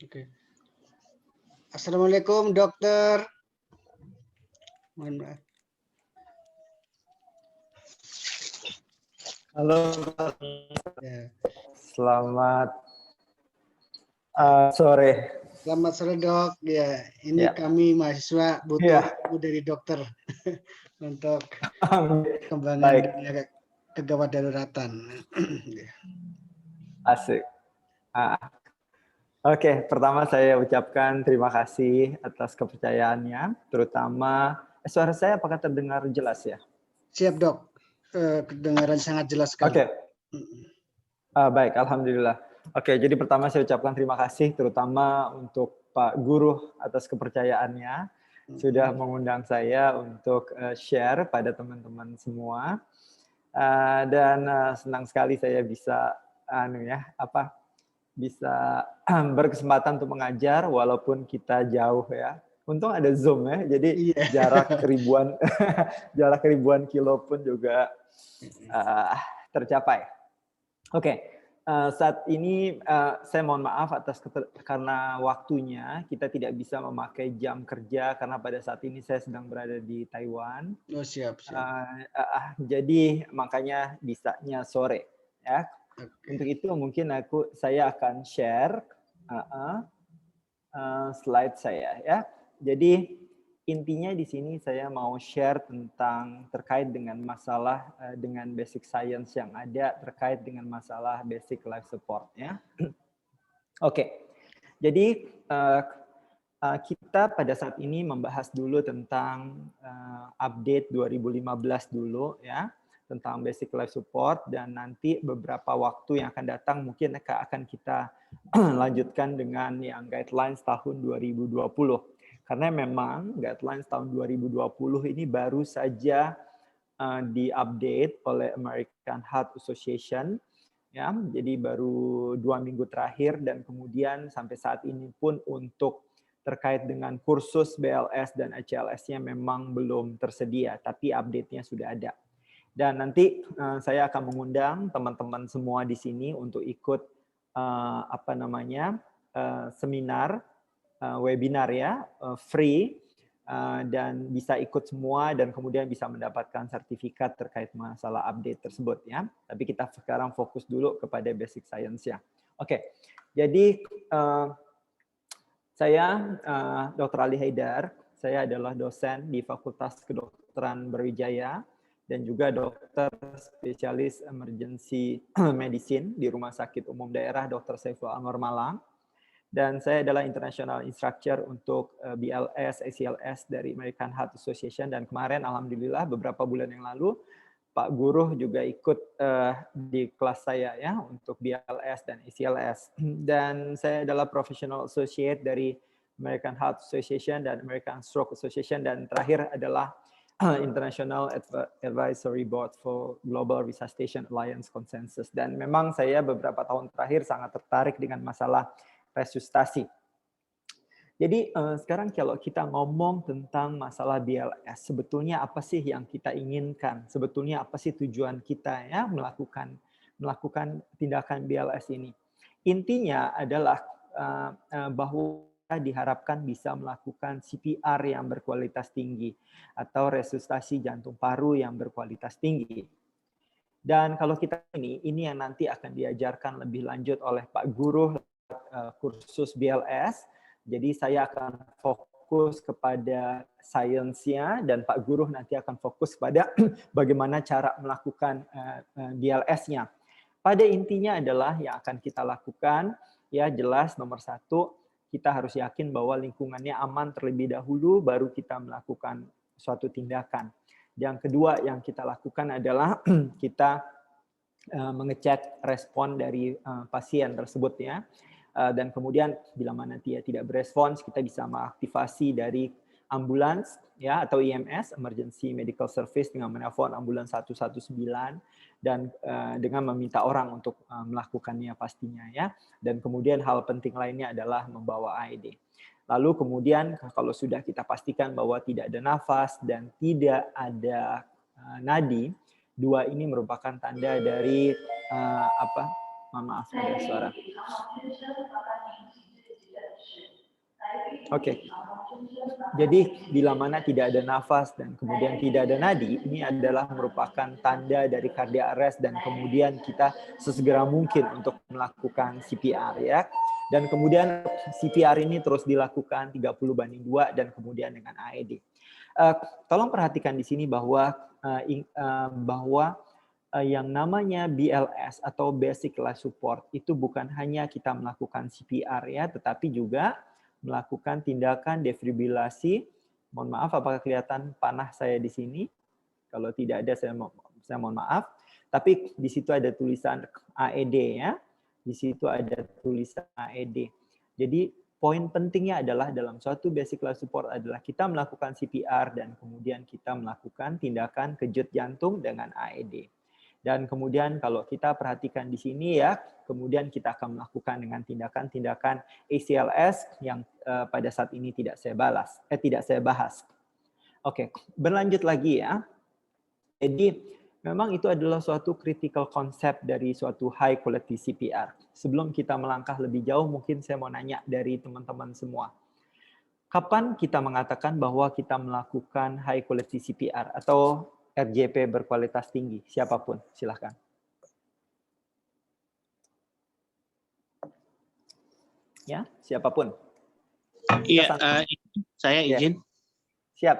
Oke. Assalamualaikum dokter. Mohon maaf. Halo, Ya. selamat sore. Selamat sore dok. Ya, ini Ya. kami mahasiswa butuh ilmu dari dokter untuk kembangan Baik. dunia kegawat daruratan. Asik. Oke, pertama saya ucapkan terima kasih atas kepercayaannya, terutama suara saya apakah terdengar jelas ya? Siap dok, kedengaran sangat jelas sekali. Oke. Baik, alhamdulillah. Oke, jadi pertama saya ucapkan terima kasih terutama untuk Pak Guru atas kepercayaannya sudah mengundang saya untuk share pada teman-teman semua. Dan senang sekali saya bisa bisa berkesempatan untuk mengajar walaupun kita jauh ya. Untung ada Zoom ya, jadi jarak ribuan kilo pun juga tercapai. Oke, saat ini saya mohon maaf karena waktunya kita tidak bisa memakai jam kerja karena pada saat ini saya sedang berada di Taiwan. Oh siap. Jadi makanya bisanya sore ya. Untuk itu mungkin saya akan share slide saya ya. Jadi intinya di sini saya mau share terkait dengan masalah dengan basic science yang ada terkait dengan masalah basic life support ya. Oke. Jadi kita pada saat ini membahas dulu tentang update 2015 dulu ya, tentang basic life support, dan nanti beberapa waktu yang akan datang mungkin akan kita lanjutkan dengan yang guidelines tahun 2020. Karena memang guidelines tahun 2020 ini baru saja diupdate oleh American Heart Association. Ya, jadi baru 2 minggu terakhir, dan kemudian sampai saat ini pun untuk terkait dengan kursus BLS dan ACLS-nya memang belum tersedia, tapi update-nya sudah ada. Dan nanti saya akan mengundang teman-teman semua di sini untuk ikut seminar, webinar ya, free, dan bisa ikut semua dan kemudian bisa mendapatkan sertifikat terkait masalah update tersebut ya. Tapi kita sekarang fokus dulu kepada basic science-nya. Oke, jadi saya Dr. Ali Haidar, saya adalah dosen di Fakultas Kedokteran Brawijaya dan juga dokter spesialis emergency medicine di Rumah Sakit Umum Daerah Dr. Saiful Anwar Malang. Dan saya adalah international instructor untuk BLS, ACLS dari American Heart Association, dan kemarin alhamdulillah beberapa bulan yang lalu Pak Guru juga ikut di kelas saya ya untuk BLS dan ACLS. Dan saya adalah professional associate dari American Heart Association dan American Stroke Association, dan terakhir adalah International Advisory Board for Global Resuscitation Alliance Consensus. Dan memang saya beberapa tahun terakhir sangat tertarik dengan masalah resusitasi. Jadi sekarang kalau kita ngomong tentang masalah BLS, sebetulnya apa sih yang kita inginkan? Sebetulnya apa sih tujuan kita ya melakukan tindakan BLS ini? Intinya adalah bahwa diharapkan bisa melakukan CPR yang berkualitas tinggi atau resusitasi jantung paru yang berkualitas tinggi. Dan kalau kita ini yang nanti akan diajarkan lebih lanjut oleh Pak Guru kursus BLS. Jadi saya akan fokus kepada sainsnya dan Pak Guru nanti akan fokus pada bagaimana cara melakukan BLS-nya. Pada intinya adalah yang akan kita lakukan, ya jelas nomor satu, kita harus yakin bahwa lingkungannya aman terlebih dahulu, baru kita melakukan suatu tindakan. Yang kedua yang kita lakukan adalah kita mengecek respon dari pasien tersebut ya. Dan kemudian bila mana dia tidak berespons, kita bisa mengaktifasi dari ambulans ya atau EMS, Emergency Medical Service, dengan menelpon ambulans 119 dan dengan meminta orang untuk melakukannya pastinya ya. Dan kemudian hal penting lainnya adalah membawa AED. Lalu kemudian kalau sudah kita pastikan bahwa tidak ada nafas dan tidak ada nadi, dua ini merupakan tanda dari maaf ada suara. Oke. Jadi bila mana tidak ada nafas dan kemudian tidak ada nadi, ini adalah merupakan tanda dari cardiac arrest dan kemudian kita sesegera mungkin untuk melakukan CPR ya. Dan kemudian CPR ini terus dilakukan 30:2 dan kemudian dengan AED. Tolong perhatikan di sini bahwa yang namanya BLS atau Basic Life Support itu bukan hanya kita melakukan CPR ya, tetapi juga melakukan tindakan defibrilasi. Mohon maaf, apakah kelihatan panah saya di sini? Kalau tidak ada, saya mohon maaf. Tapi di situ ada tulisan AED ya. Di situ ada tulisan AED. Jadi poin pentingnya adalah dalam suatu basic life support adalah kita melakukan CPR dan kemudian kita melakukan tindakan kejut jantung dengan AED. Dan kemudian kalau kita perhatikan di sini ya, kemudian kita akan melakukan dengan tindakan-tindakan ACLS yang pada saat ini tidak saya bahas. Oke, berlanjut lagi ya. Jadi memang itu adalah suatu critical concept dari suatu high quality CPR. Sebelum kita melangkah lebih jauh, mungkin saya mau nanya dari teman-teman semua. Kapan kita mengatakan bahwa kita melakukan high quality CPR atau RJP berkualitas tinggi? Siapapun, silahkan. Ya, siapapun. Iya, saya izin. Siap.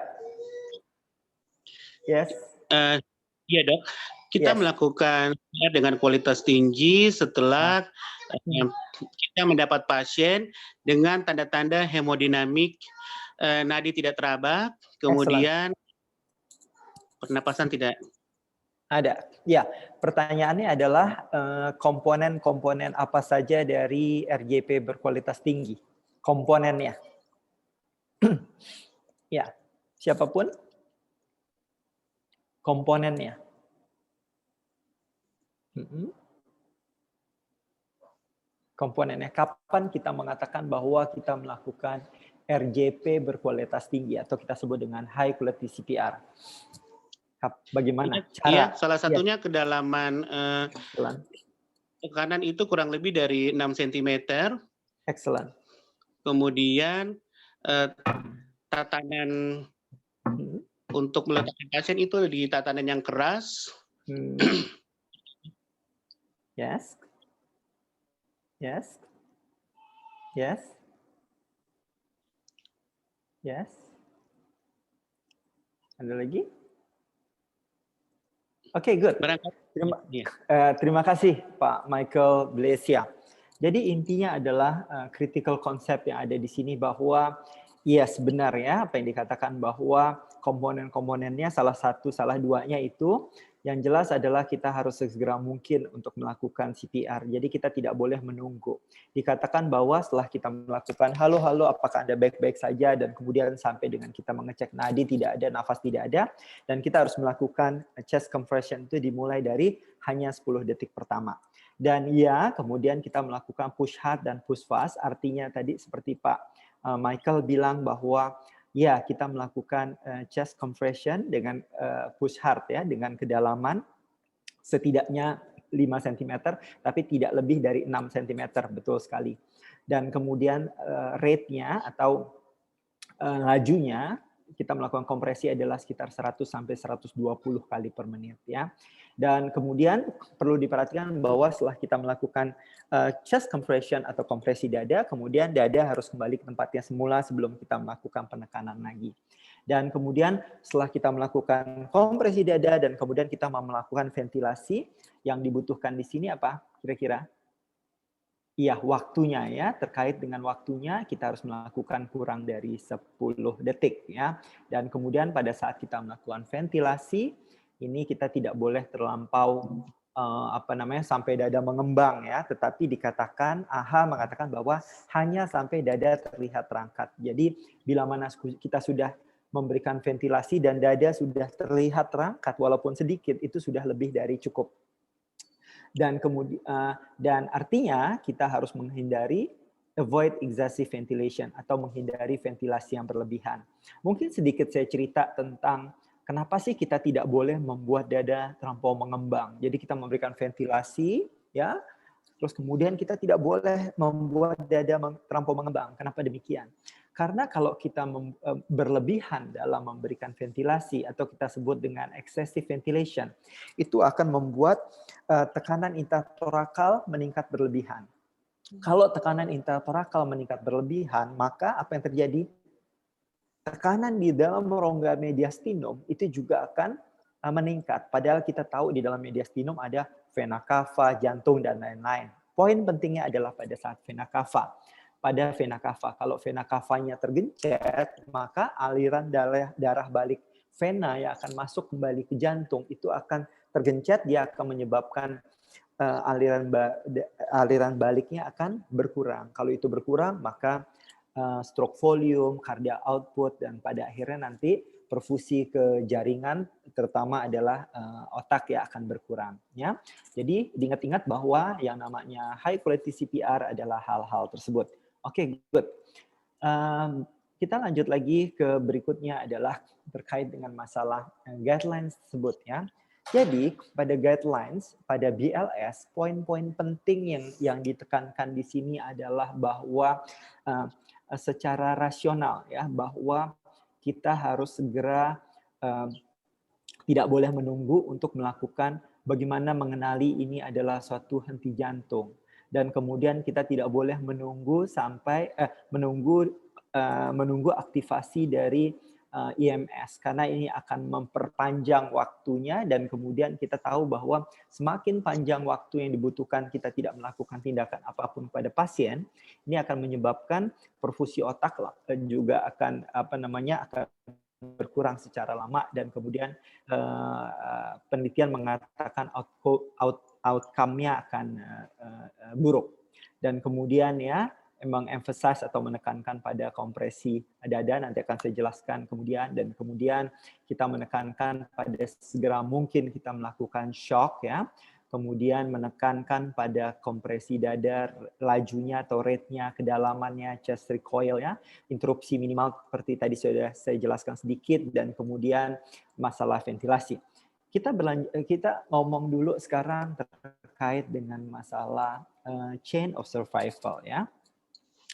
Yes. Iya dok, kita melakukan dengan kualitas tinggi setelah kita mendapat pasien dengan tanda-tanda hemodinamik, nadi tidak teraba, kemudian pernapasan tidak ada. Ya, pertanyaannya adalah komponen-komponen apa saja dari RJP berkualitas tinggi? Komponennya. Ya, siapapun? Komponennya. Komponennya. Kapan kita mengatakan bahwa kita melakukan RJP berkualitas tinggi atau kita sebut dengan high quality CPR? Bagaimana cara? Iya, salah satunya kedalaman tekanan itu kurang lebih dari 6 cm. Excellent. Kemudian tatanan untuk meletakkan pasien itu di tatanan yang keras. Yes. Yes. Yes. Yes. Ada lagi? Oke, good. Terima kasih Pak Michael Blesia. Jadi intinya adalah critical concept yang ada di sini bahwa yes, benar ya apa yang dikatakan bahwa komponen-komponennya salah duanya itu yang jelas adalah kita harus segera mungkin untuk melakukan CPR. Jadi kita tidak boleh menunggu. Dikatakan bahwa setelah kita melakukan halo apakah Anda baik-baik saja dan kemudian sampai dengan kita mengecek nadi tidak ada, nafas tidak ada dan kita harus melakukan chest compression itu dimulai dari hanya 10 detik pertama. Dan ya, kemudian kita melakukan push hard dan push fast, artinya tadi seperti Pak Michael bilang bahwa ya kita melakukan chest compression dengan push hard ya, dengan kedalaman setidaknya 5 cm, tapi tidak lebih dari 6 cm, betul sekali. Dan kemudian rate-nya atau lajunya, kita melakukan kompresi adalah sekitar 100 sampai 120 kali per menit ya. Dan kemudian perlu diperhatikan bahwa setelah kita melakukan chest compression atau kompresi dada, kemudian dada harus kembali ke tempatnya semula sebelum kita melakukan penekanan lagi. Dan kemudian setelah kita melakukan kompresi dada dan kemudian kita mau melakukan ventilasi, yang dibutuhkan di sini apa kira-kira? Iya, waktunya ya, terkait dengan waktunya kita harus melakukan kurang dari 10 detik ya. Dan kemudian pada saat kita melakukan ventilasi, ini kita tidak boleh terlampau sampai dada mengembang ya, tetapi dikatakan AHA mengatakan bahwa hanya sampai dada terlihat terangkat. Jadi bila mana kita sudah memberikan ventilasi dan dada sudah terlihat terangkat walaupun sedikit, itu sudah lebih dari cukup. Dan kemudian dan artinya kita harus menghindari avoid excessive ventilation atau menghindari ventilasi yang berlebihan. Mungkin sedikit saya cerita tentang kenapa sih kita tidak boleh membuat dada terlampau mengembang. Jadi kita memberikan ventilasi ya. Terus kemudian kita tidak boleh membuat dada terlampau mengembang. Kenapa demikian? Karena kalau kita berlebihan dalam memberikan ventilasi atau kita sebut dengan excessive ventilation, itu akan membuat tekanan intertorakal meningkat berlebihan. Kalau tekanan intertorakal meningkat berlebihan, maka apa yang terjadi? Tekanan di dalam rongga mediastinum itu juga akan meningkat. Padahal kita tahu di dalam mediastinum ada vena cava, jantung, dan lain-lain. Poin pentingnya adalah pada saat vena cava. Pada vena cava, kalau vena cavanya tergencet, maka aliran darah balik vena yang akan masuk kembali ke jantung itu akan tergencet, dia akan menyebabkan aliran baliknya akan berkurang. Kalau itu berkurang, maka stroke volume, cardiac output, dan pada akhirnya nanti perfusi ke jaringan, terutama adalah otak ya akan berkurang. Ya. Jadi diingat-ingat bahwa yang namanya high quality CPR adalah hal-hal tersebut. Oke, good. Kita lanjut lagi ke berikutnya adalah terkait dengan masalah guidelines tersebut ya. Jadi pada guidelines, pada BLS, poin-poin penting yang ditekankan di sini adalah bahwa secara rasional ya, bahwa kita harus segera tidak boleh menunggu untuk melakukan bagaimana mengenali ini adalah suatu henti jantung. Dan kemudian kita tidak boleh menunggu sampai menunggu aktivasi dari IMS karena ini akan memperpanjang waktunya, dan kemudian kita tahu bahwa semakin panjang waktu yang dibutuhkan kita tidak melakukan tindakan apapun pada pasien, ini akan menyebabkan perfusi otak juga akan akan berkurang secara lama, dan kemudian penelitian mengatakan outcome-nya akan buruk. Dan kemudian ya emang emphasize atau menekankan pada kompresi dada, nanti akan saya jelaskan kemudian, dan kemudian kita menekankan pada segera mungkin kita melakukan shock ya, kemudian menekankan pada kompresi dada, lajunya atau rate-nya, kedalamannya, chest recoil ya, interupsi minimal seperti tadi sudah saya jelaskan sedikit, dan kemudian masalah ventilasi. Kita ngomong dulu sekarang terkait dengan masalah chain of survival ya.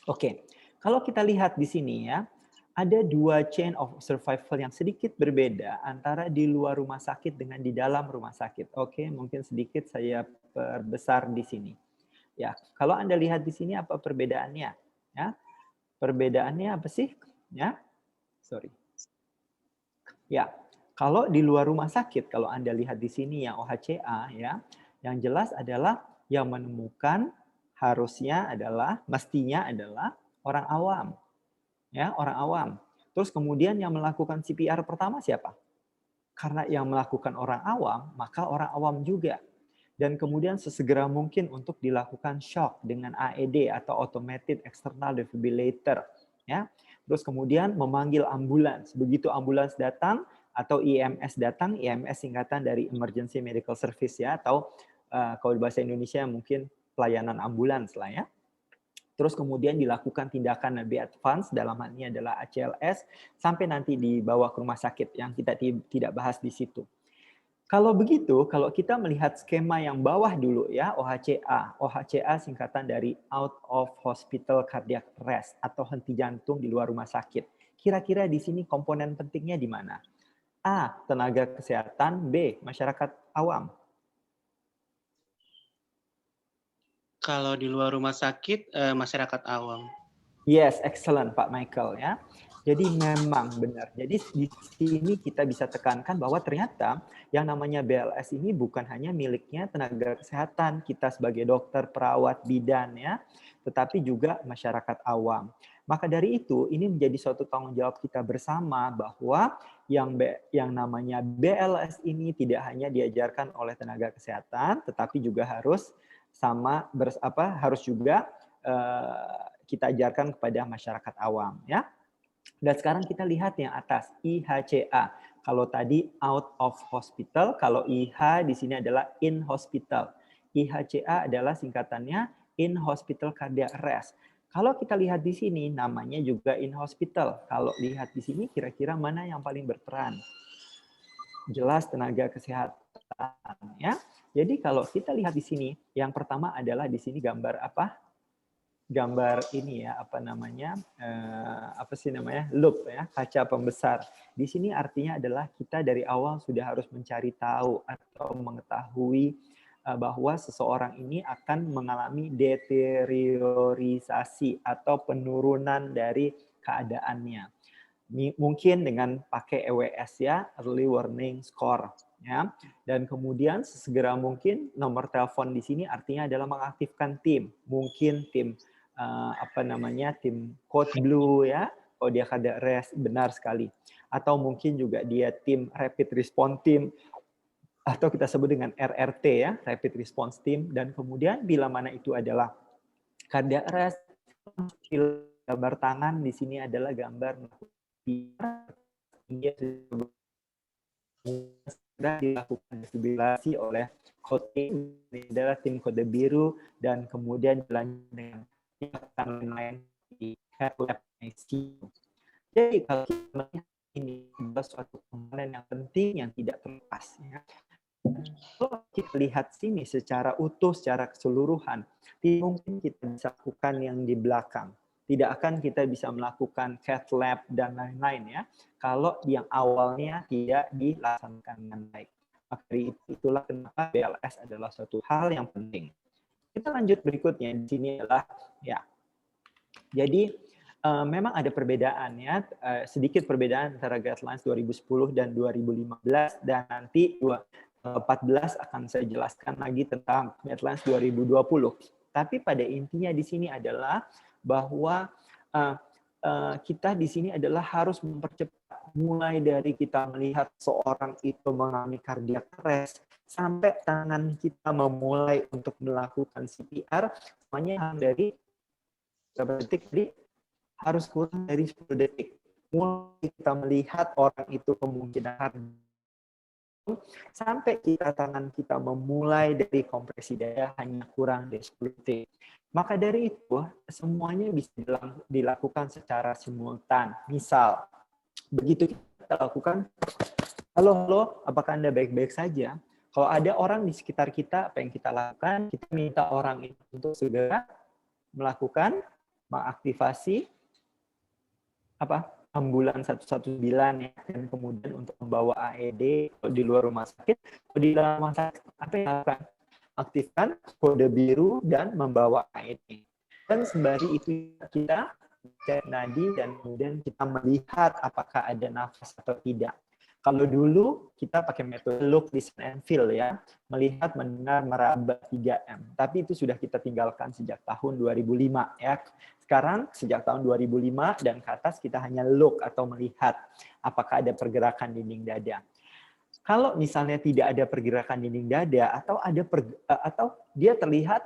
Oke, kalau kita lihat di sini ya, ada dua chain of survival yang sedikit berbeda antara di luar rumah sakit dengan di dalam rumah sakit. Oke, mungkin sedikit saya perbesar di sini. Ya, kalau Anda lihat di sini apa perbedaannya? Ya, perbedaannya apa sih? Ya, sorry. Ya, kalau di luar rumah sakit, kalau Anda lihat di sini yang OHCA ya, yang jelas adalah yang menemukan mestinya adalah orang awam. Ya, orang awam. Terus kemudian yang melakukan CPR pertama siapa? Karena yang melakukan orang awam, maka orang awam juga. Dan kemudian sesegera mungkin untuk dilakukan shock dengan AED atau automated external defibrillator. Ya. Terus kemudian memanggil ambulans. Begitu ambulans datang atau IMS datang, IMS singkatan dari Emergency Medical Service ya, atau kalau bahasa Indonesia mungkin pelayanan ambulans lah ya. Terus kemudian dilakukan tindakan lebih advance, dalam hal ini adalah ACLS, sampai nanti dibawa ke rumah sakit yang kita tidak bahas di situ. Kalau begitu, kalau kita melihat skema yang bawah dulu ya, OHCA. OHCA singkatan dari Out of Hospital Cardiac Arrest atau henti jantung di luar rumah sakit. Kira-kira di sini komponen pentingnya di mana? A, tenaga kesehatan, B, masyarakat awam. Kalau di luar rumah sakit, masyarakat awam. Yes, excellent Pak Michael ya. Jadi memang benar. Jadi di sini kita bisa tekankan bahwa ternyata yang namanya BLS ini bukan hanya miliknya tenaga kesehatan, kita sebagai dokter, perawat, bidan ya, tetapi juga masyarakat awam. Maka dari itu ini menjadi suatu tanggung jawab kita bersama bahwa yang namanya BLS ini tidak hanya diajarkan oleh tenaga kesehatan, tetapi juga harus harus juga kita ajarkan kepada masyarakat awam ya. Dan sekarang kita lihat yang atas IHCA. Kalau tadi out of hospital, kalau IH di sini adalah in hospital. IHCA adalah singkatannya in hospital cardiac arrest. Kalau kita lihat di sini namanya juga in hospital. Kalau lihat di sini kira-kira mana yang paling berperan? Jelas tenaga kesehatan ya. Jadi kalau kita lihat di sini, yang pertama adalah di sini gambar apa? gambar ini ya, apa namanya, loop ya, kaca pembesar. Di sini artinya adalah kita dari awal sudah harus mencari tahu atau mengetahui bahwa seseorang ini akan mengalami deteriorisasi atau penurunan dari keadaannya. Mungkin dengan pakai EWS ya, Early Warning Score ya. Dan kemudian sesegera mungkin nomor telepon di sini artinya adalah mengaktifkan tim. Mungkin tim tim Code Blue ya, kalau dia ada benar sekali. Atau mungkin juga dia tim Rapid Response Team, atau kita sebut dengan RRT ya, Rapid Response Team. Dan kemudian bila mana itu adalah cardiac arrest, gambar tangan di sini adalah gambar sudah dilakukan defibrilasi oleh tim, adalah tim kode biru, dan kemudian dilanjutkan dengan tindakan lain di cath lab ICU. Jadi kalau kita melihat ini adalah suatu komponen yang penting yang tidak terlepas ya. Kalau kita lihat sini secara utuh, secara keseluruhan, tidak mungkin kita bisa lakukan yang di belakang. Tidak akan kita bisa melakukan cath lab dan lain-lain ya, kalau yang awalnya tidak dilaksanakan dengan baik. Maka itulah kenapa BLS adalah suatu hal yang penting. Kita lanjut berikutnya, di sini adalah ya. Jadi memang ada perbedaan ya, sedikit perbedaan antara guidelines 2010 dan 2015, dan nanti 2014 akan saya jelaskan lagi tentang guidelines 2020. Tapi pada intinya di sini adalah bahwa kita di sini adalah harus mempercepat, mulai dari kita melihat seorang itu mengalami cardiac arrest sampai tangan kita memulai untuk melakukan CPR, semuanya dari berapa detik, jadi harus kurang dari 10 detik. Mulai kita melihat orang itu kemungkinan sampai tangan kita memulai dari kompresi dada hanya kurang dari 10 detik. Maka dari itu, semuanya bisa dilakukan secara simultan. Misal, begitu kita lakukan, halo, apakah Anda baik-baik saja? Kalau ada orang di sekitar kita, apa yang kita lakukan? Kita minta orang itu untuk segera melakukan, mengaktifasi ambulans 119 ya, dan kemudian untuk membawa AED di luar rumah sakit. Di dalam rumah sakit, apa yang dilakukan? Aktifkan kode biru dan membawa AED. Dan sembari itu kita cek nadi dan kemudian kita melihat apakah ada nafas atau tidak. Kalau dulu kita pakai metode look, listen, and feel ya, melihat, mendengar, meraba 3M. Tapi itu sudah kita tinggalkan sejak tahun 2005 ya. Sekarang sejak tahun 2005 dan ke atas kita hanya look atau melihat apakah ada pergerakan dinding dada. Kalau misalnya tidak ada pergerakan dinding dada atau dia terlihat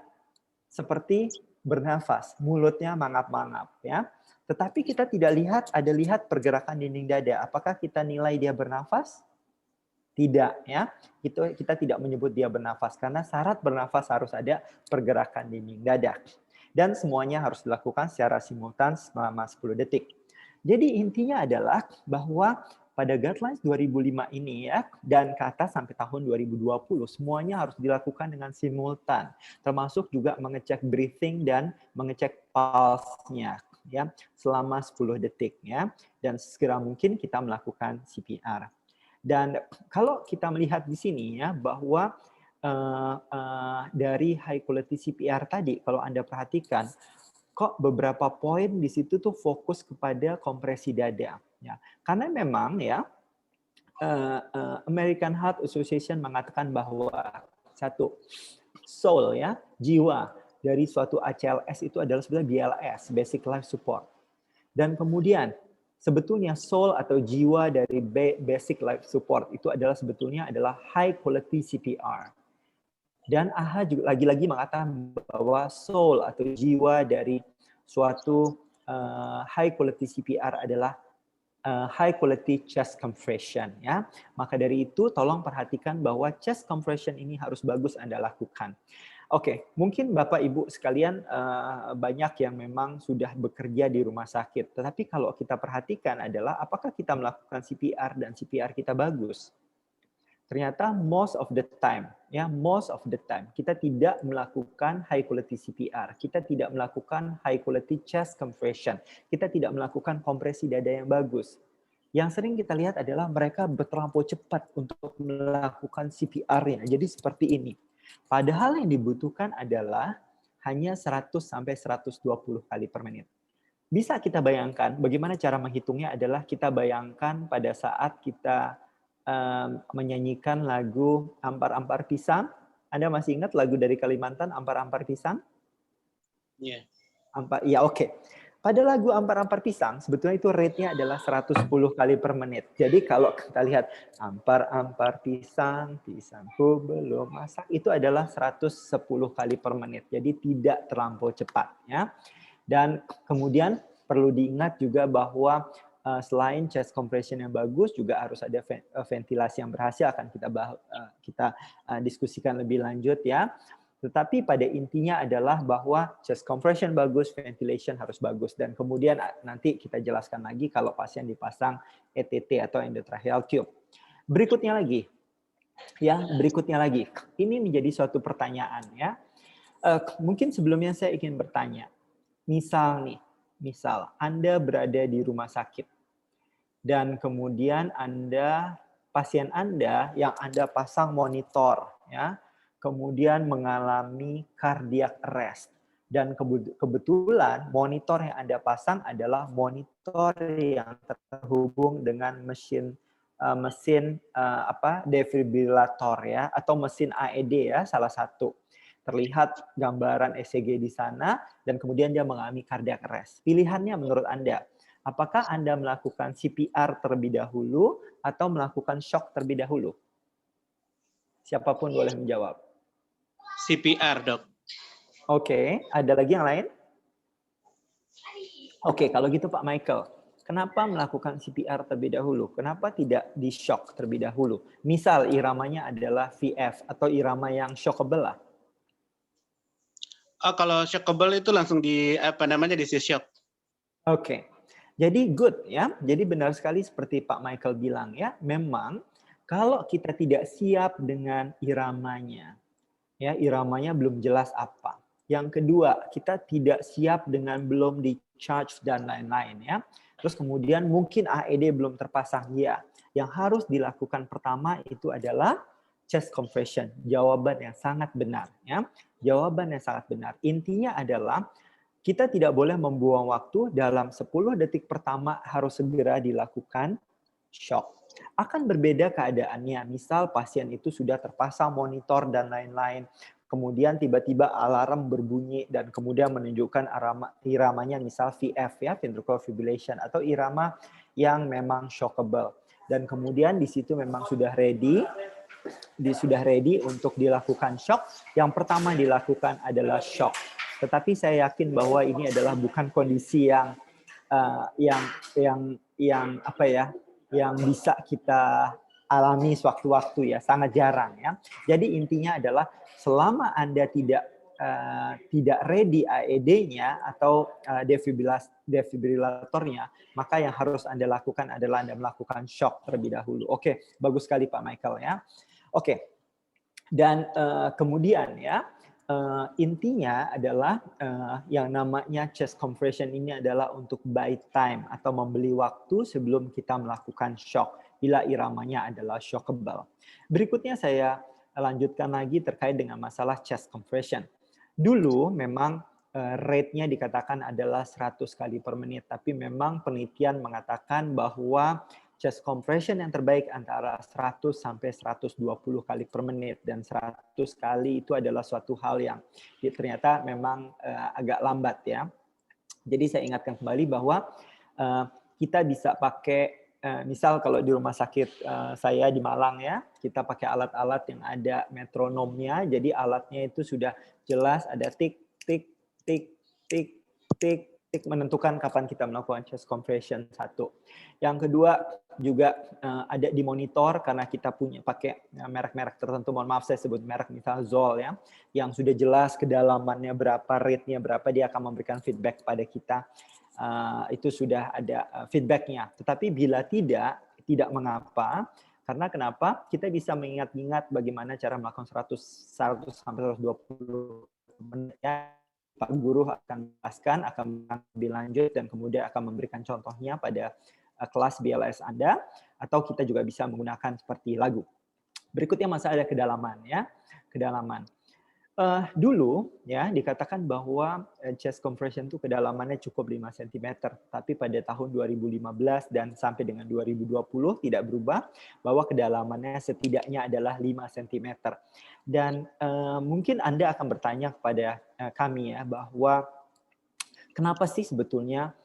seperti bernafas, mulutnya mangap-mangap ya. Tetapi kita tidak lihat pergerakan dinding dada. Apakah kita nilai dia bernafas? Tidak ya. Kita tidak menyebut dia bernafas karena syarat bernafas harus ada pergerakan dinding dada. Dan semuanya harus dilakukan secara simultan selama 10 detik. Jadi intinya adalah bahwa pada guidelines 2005 ini ya, dan ke atas sampai tahun 2020, semuanya harus dilakukan dengan simultan. Termasuk juga mengecek breathing dan mengecek pulse-nya ya, selama 10 detik ya. Dan segera mungkin kita melakukan CPR. Dan kalau kita melihat di sini ya, bahwa dari high quality CPR tadi, kalau Anda perhatikan, kok beberapa poin di situ tuh fokus kepada kompresi dada. Ya, karena memang ya American Heart Association mengatakan bahwa satu soul ya, jiwa dari suatu ACLS itu adalah sebenarnya BLS, Basic Life Support. Dan kemudian sebetulnya soul atau jiwa dari Basic Life Support itu adalah sebetulnya adalah high quality CPR. Dan AHA juga lagi-lagi mengatakan bahwa soul atau jiwa dari suatu high quality CPR adalah high quality chest compression ya. Maka dari itu tolong perhatikan bahwa chest compression ini harus bagus Anda lakukan. Oke, mungkin Bapak Ibu sekalian banyak yang memang sudah bekerja di rumah sakit. Tetapi kalau kita perhatikan adalah apakah kita melakukan CPR dan CPR kita bagus? ternyata most of the time kita tidak melakukan high quality CPR, kita tidak melakukan high quality chest compression, kita tidak melakukan kompresi dada yang bagus. Yang sering kita lihat adalah mereka terlampau cepat untuk melakukan CPR-nya. Jadi seperti ini. Padahal yang dibutuhkan adalah hanya 100 sampai 120 kali per menit. Bisa kita bayangkan bagaimana cara menghitungnya adalah kita bayangkan pada saat kita menyanyikan lagu Ampar-Ampar Pisang. Anda masih ingat lagu dari Kalimantan, Ampar-Ampar Pisang? Iya. Ya, oke. Pada lagu Ampar-Ampar Pisang, sebetulnya itu rate-nya adalah 110 kali per menit. Jadi kalau kita lihat Ampar-Ampar Pisang, pisangku belum masak, itu adalah 110 kali per menit. Jadi tidak terlampau cepat. Ya. Dan kemudian perlu diingat juga bahwa selain chest compression yang bagus, juga harus ada ventilasi yang berhasil, akan kita diskusikan lebih lanjut ya. Tetapi pada intinya adalah bahwa chest compression bagus, ventilation harus bagus, dan kemudian nanti kita jelaskan lagi kalau pasien dipasang ETT atau endotracheal tube. Berikutnya lagi, ini menjadi suatu pertanyaan ya. Mungkin sebelumnya saya ingin bertanya, misal Anda berada di rumah sakit dan kemudian pasien Anda yang Anda pasang monitor ya, kemudian mengalami cardiac arrest, dan kebetulan monitor yang Anda pasang adalah monitor yang terhubung dengan mesin defibrilator ya, atau mesin AED ya, salah satu. Terlihat gambaran ECG di sana, dan kemudian dia mengalami cardiac arrest. Pilihannya menurut Anda, apakah Anda melakukan CPR terlebih dahulu atau melakukan shock terlebih dahulu? Siapapun boleh menjawab. CPR, Dok. Oke, ada lagi yang lain? Oke, kalau gitu Pak Michael, kenapa melakukan CPR terlebih dahulu? Kenapa tidak di shock terlebih dahulu? Misal iramanya adalah VF atau irama yang shockable lah. Kalau shockable itu langsung di shock. Oke. Jadi good ya. Jadi benar sekali seperti Pak Michael bilang ya. Memang kalau kita tidak siap dengan iramanya, ya iramanya belum jelas apa. Yang kedua, kita tidak siap dengan belum di charge dan lain-lain ya. Terus kemudian mungkin AED belum terpasang ya. Yang harus dilakukan pertama itu adalah chest compression. Jawaban yang sangat benar ya. Jawaban yang sangat benar. Intinya adalah kita tidak boleh membuang waktu, dalam 10 detik pertama harus segera dilakukan shock. Akan berbeda keadaannya, misal pasien itu sudah terpasang monitor dan lain-lain, kemudian tiba-tiba alarm berbunyi dan kemudian menunjukkan iramanya misal VF ya, ventricular fibrillation, atau irama yang memang shockable. Dan kemudian di situ memang sudah ready untuk dilakukan shock. Yang pertama dilakukan adalah shock. Tetapi saya yakin bahwa ini adalah bukan kondisi yang bisa kita alami sewaktu-waktu ya, sangat jarang ya. Jadi intinya adalah selama Anda tidak ready AED-nya atau defibrilatornya, maka yang harus Anda lakukan adalah Anda melakukan shock terlebih dahulu. Oke, bagus sekali Pak Michael ya. Oke. Dan kemudian ya, intinya adalah yang namanya chest compression ini adalah untuk buy time atau membeli waktu sebelum kita melakukan shock bila iramanya adalah shockable. Berikutnya saya lanjutkan lagi terkait dengan masalah chest compression. Dulu memang rate-nya dikatakan adalah 100 kali per menit, tapi memang penelitian mengatakan bahwa chest compression yang terbaik antara 100 sampai 120 kali per menit, dan 100 kali itu adalah suatu hal yang ternyata memang agak lambat ya. Jadi saya ingatkan kembali bahwa kita bisa pakai misal kalau di rumah sakit saya di Malang ya, kita pakai alat-alat yang ada metronomnya, jadi alatnya itu sudah jelas ada tik tik tik tik tik menentukan kapan kita melakukan chest compression, satu. Yang kedua juga ada di monitor karena kita pakai merek-merek tertentu, mohon maaf saya sebut merek, misal Zoll ya, yang sudah jelas kedalamannya berapa, rate-nya berapa, dia akan memberikan feedback pada kita. Itu sudah ada feedback-nya. Tetapi bila tidak mengapa, Karena kenapa? Kita bisa mengingat-ingat bagaimana cara melakukan 100 sampai 120 menit. Pak Guru akan menjelaskan, akan lebih lanjut, dan kemudian akan memberikan contohnya pada kelas BLS Anda, atau kita juga bisa menggunakan seperti lagu. Berikutnya masalah kedalaman, ya. Kedalaman. Dulu ya dikatakan bahwa chest compression itu kedalamannya cukup 5 cm, tapi pada tahun 2015 dan sampai dengan 2020 tidak berubah, bahwa kedalamannya setidaknya adalah 5 cm. Dan mungkin Anda akan bertanya kepada kami ya, bahwa kenapa sih sebetulnya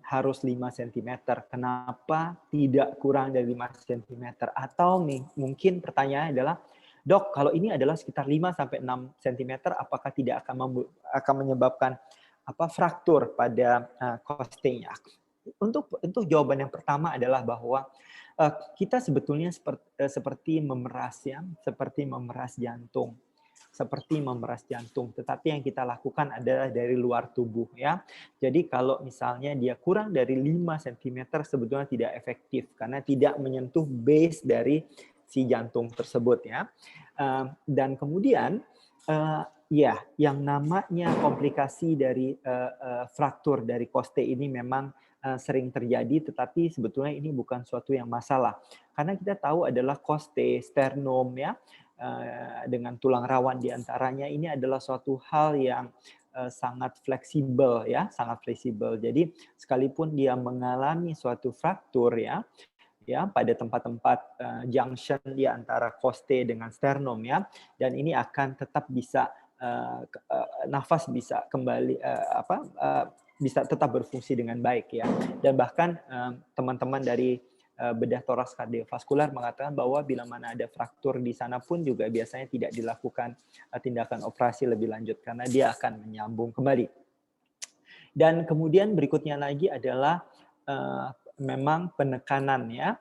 harus 5 cm? Kenapa tidak kurang dari 5 cm? Atau mungkin pertanyaannya adalah, Dok, kalau ini adalah sekitar 5-6 cm, apakah tidak akan menyebabkan fraktur pada costing-nya? Untuk jawaban yang pertama adalah bahwa kita sebetulnya seperti memeras jantung. Seperti memeras jantung, tetapi yang kita lakukan adalah dari luar tubuh, ya. Jadi kalau misalnya dia kurang dari 5 cm sebetulnya tidak efektif karena tidak menyentuh base dari si jantung tersebut, ya. Dan kemudian ya, yang namanya komplikasi dari fraktur dari koste ini memang sering terjadi, tetapi sebetulnya ini bukan suatu yang masalah. Karena kita tahu adalah koste, sternum, ya, dengan tulang rawan diantaranya, ini adalah suatu hal yang sangat fleksibel, ya, sangat fleksibel. Jadi sekalipun dia mengalami suatu fraktur, ya, pada tempat-tempat junction di antara koste dengan sternum, ya, dan ini akan tetap bisa nafas bisa kembali bisa tetap berfungsi dengan baik, ya. Dan bahkan teman-teman dari bedah toraks kardiovaskular mengatakan bahwa bila mana ada fraktur di sana pun juga biasanya tidak dilakukan tindakan operasi lebih lanjut karena dia akan menyambung kembali. Dan kemudian berikutnya lagi adalah memang penekanan, ya,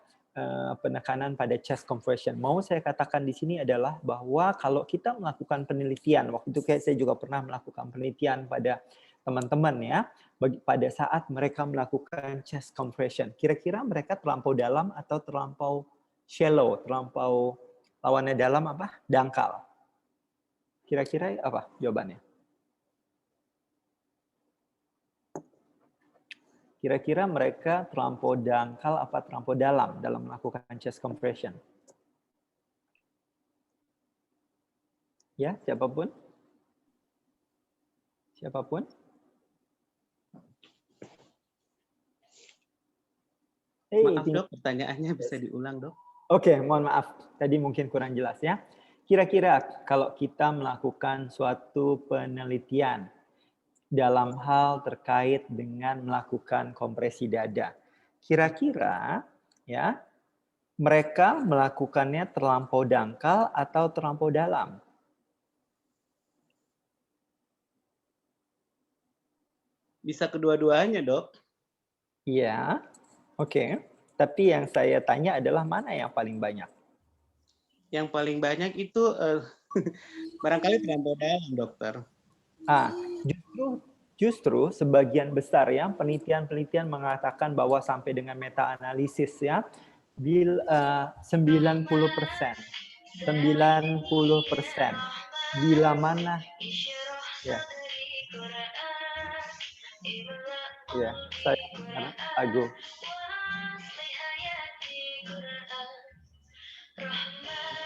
penekanan pada chest compression. Mau saya katakan di sini adalah bahwa kalau kita melakukan penelitian, waktu itu saya juga pernah melakukan penelitian pada teman-teman, ya, pada saat mereka melakukan chest compression, kira-kira mereka terlampau dalam atau terlampau shallow, terlampau lawannya dalam apa? Dangkal. Kira-kira apa jawabannya? Kira-kira mereka terlampau dangkal apa terlampau dalam melakukan chest compression? Ya, siapapun? Siapapun? Maaf Dok, pertanyaannya bisa diulang Dok? Oke, mohon maaf. Tadi mungkin kurang jelas, ya. Kira-kira kalau kita melakukan suatu penelitian dalam hal terkait dengan melakukan kompresi dada, kira-kira ya mereka melakukannya terlampau dangkal atau terlampau dalam? Bisa kedua-duanya, Dok. Iya, oke. Tapi yang saya tanya adalah mana yang paling banyak? Yang paling banyak itu barangkali terlampau dalam, Dokter. Justru sebagian besar, ya, penelitian-penelitian mengatakan bahwa sampai dengan meta-analisis, ya, 90%. Bila mana ya. Ya, saya lagu.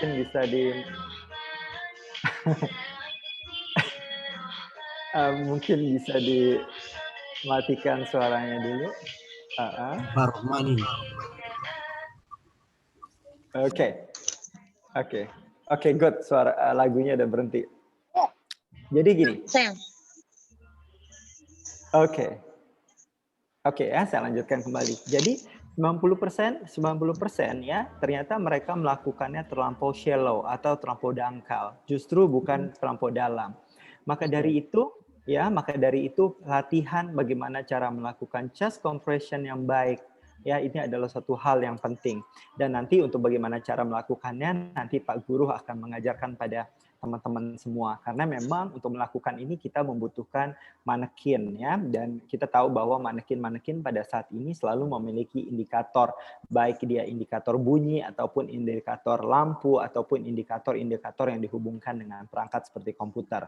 Mungkin bisa mungkin bisa dimatikan suaranya dulu. Oke, good. Suara lagunya udah berhenti. Jadi gini. Oke, ya, saya lanjutkan kembali. Jadi 90% ya, ternyata mereka melakukannya terlampau shallow atau terlampau dangkal. Justru bukan terlampau dalam. Maka dari itu latihan bagaimana cara melakukan chest compression yang baik Ya, ini adalah suatu hal yang penting. Dan nanti untuk bagaimana cara melakukannya, nanti Pak Guru akan mengajarkan pada teman-teman semua. Karena memang untuk melakukan ini kita membutuhkan manekin, ya. Dan kita tahu bahwa manekin-manekin pada saat ini selalu memiliki indikator, baik dia indikator bunyi ataupun indikator lampu ataupun indikator-indikator yang dihubungkan dengan perangkat seperti komputer.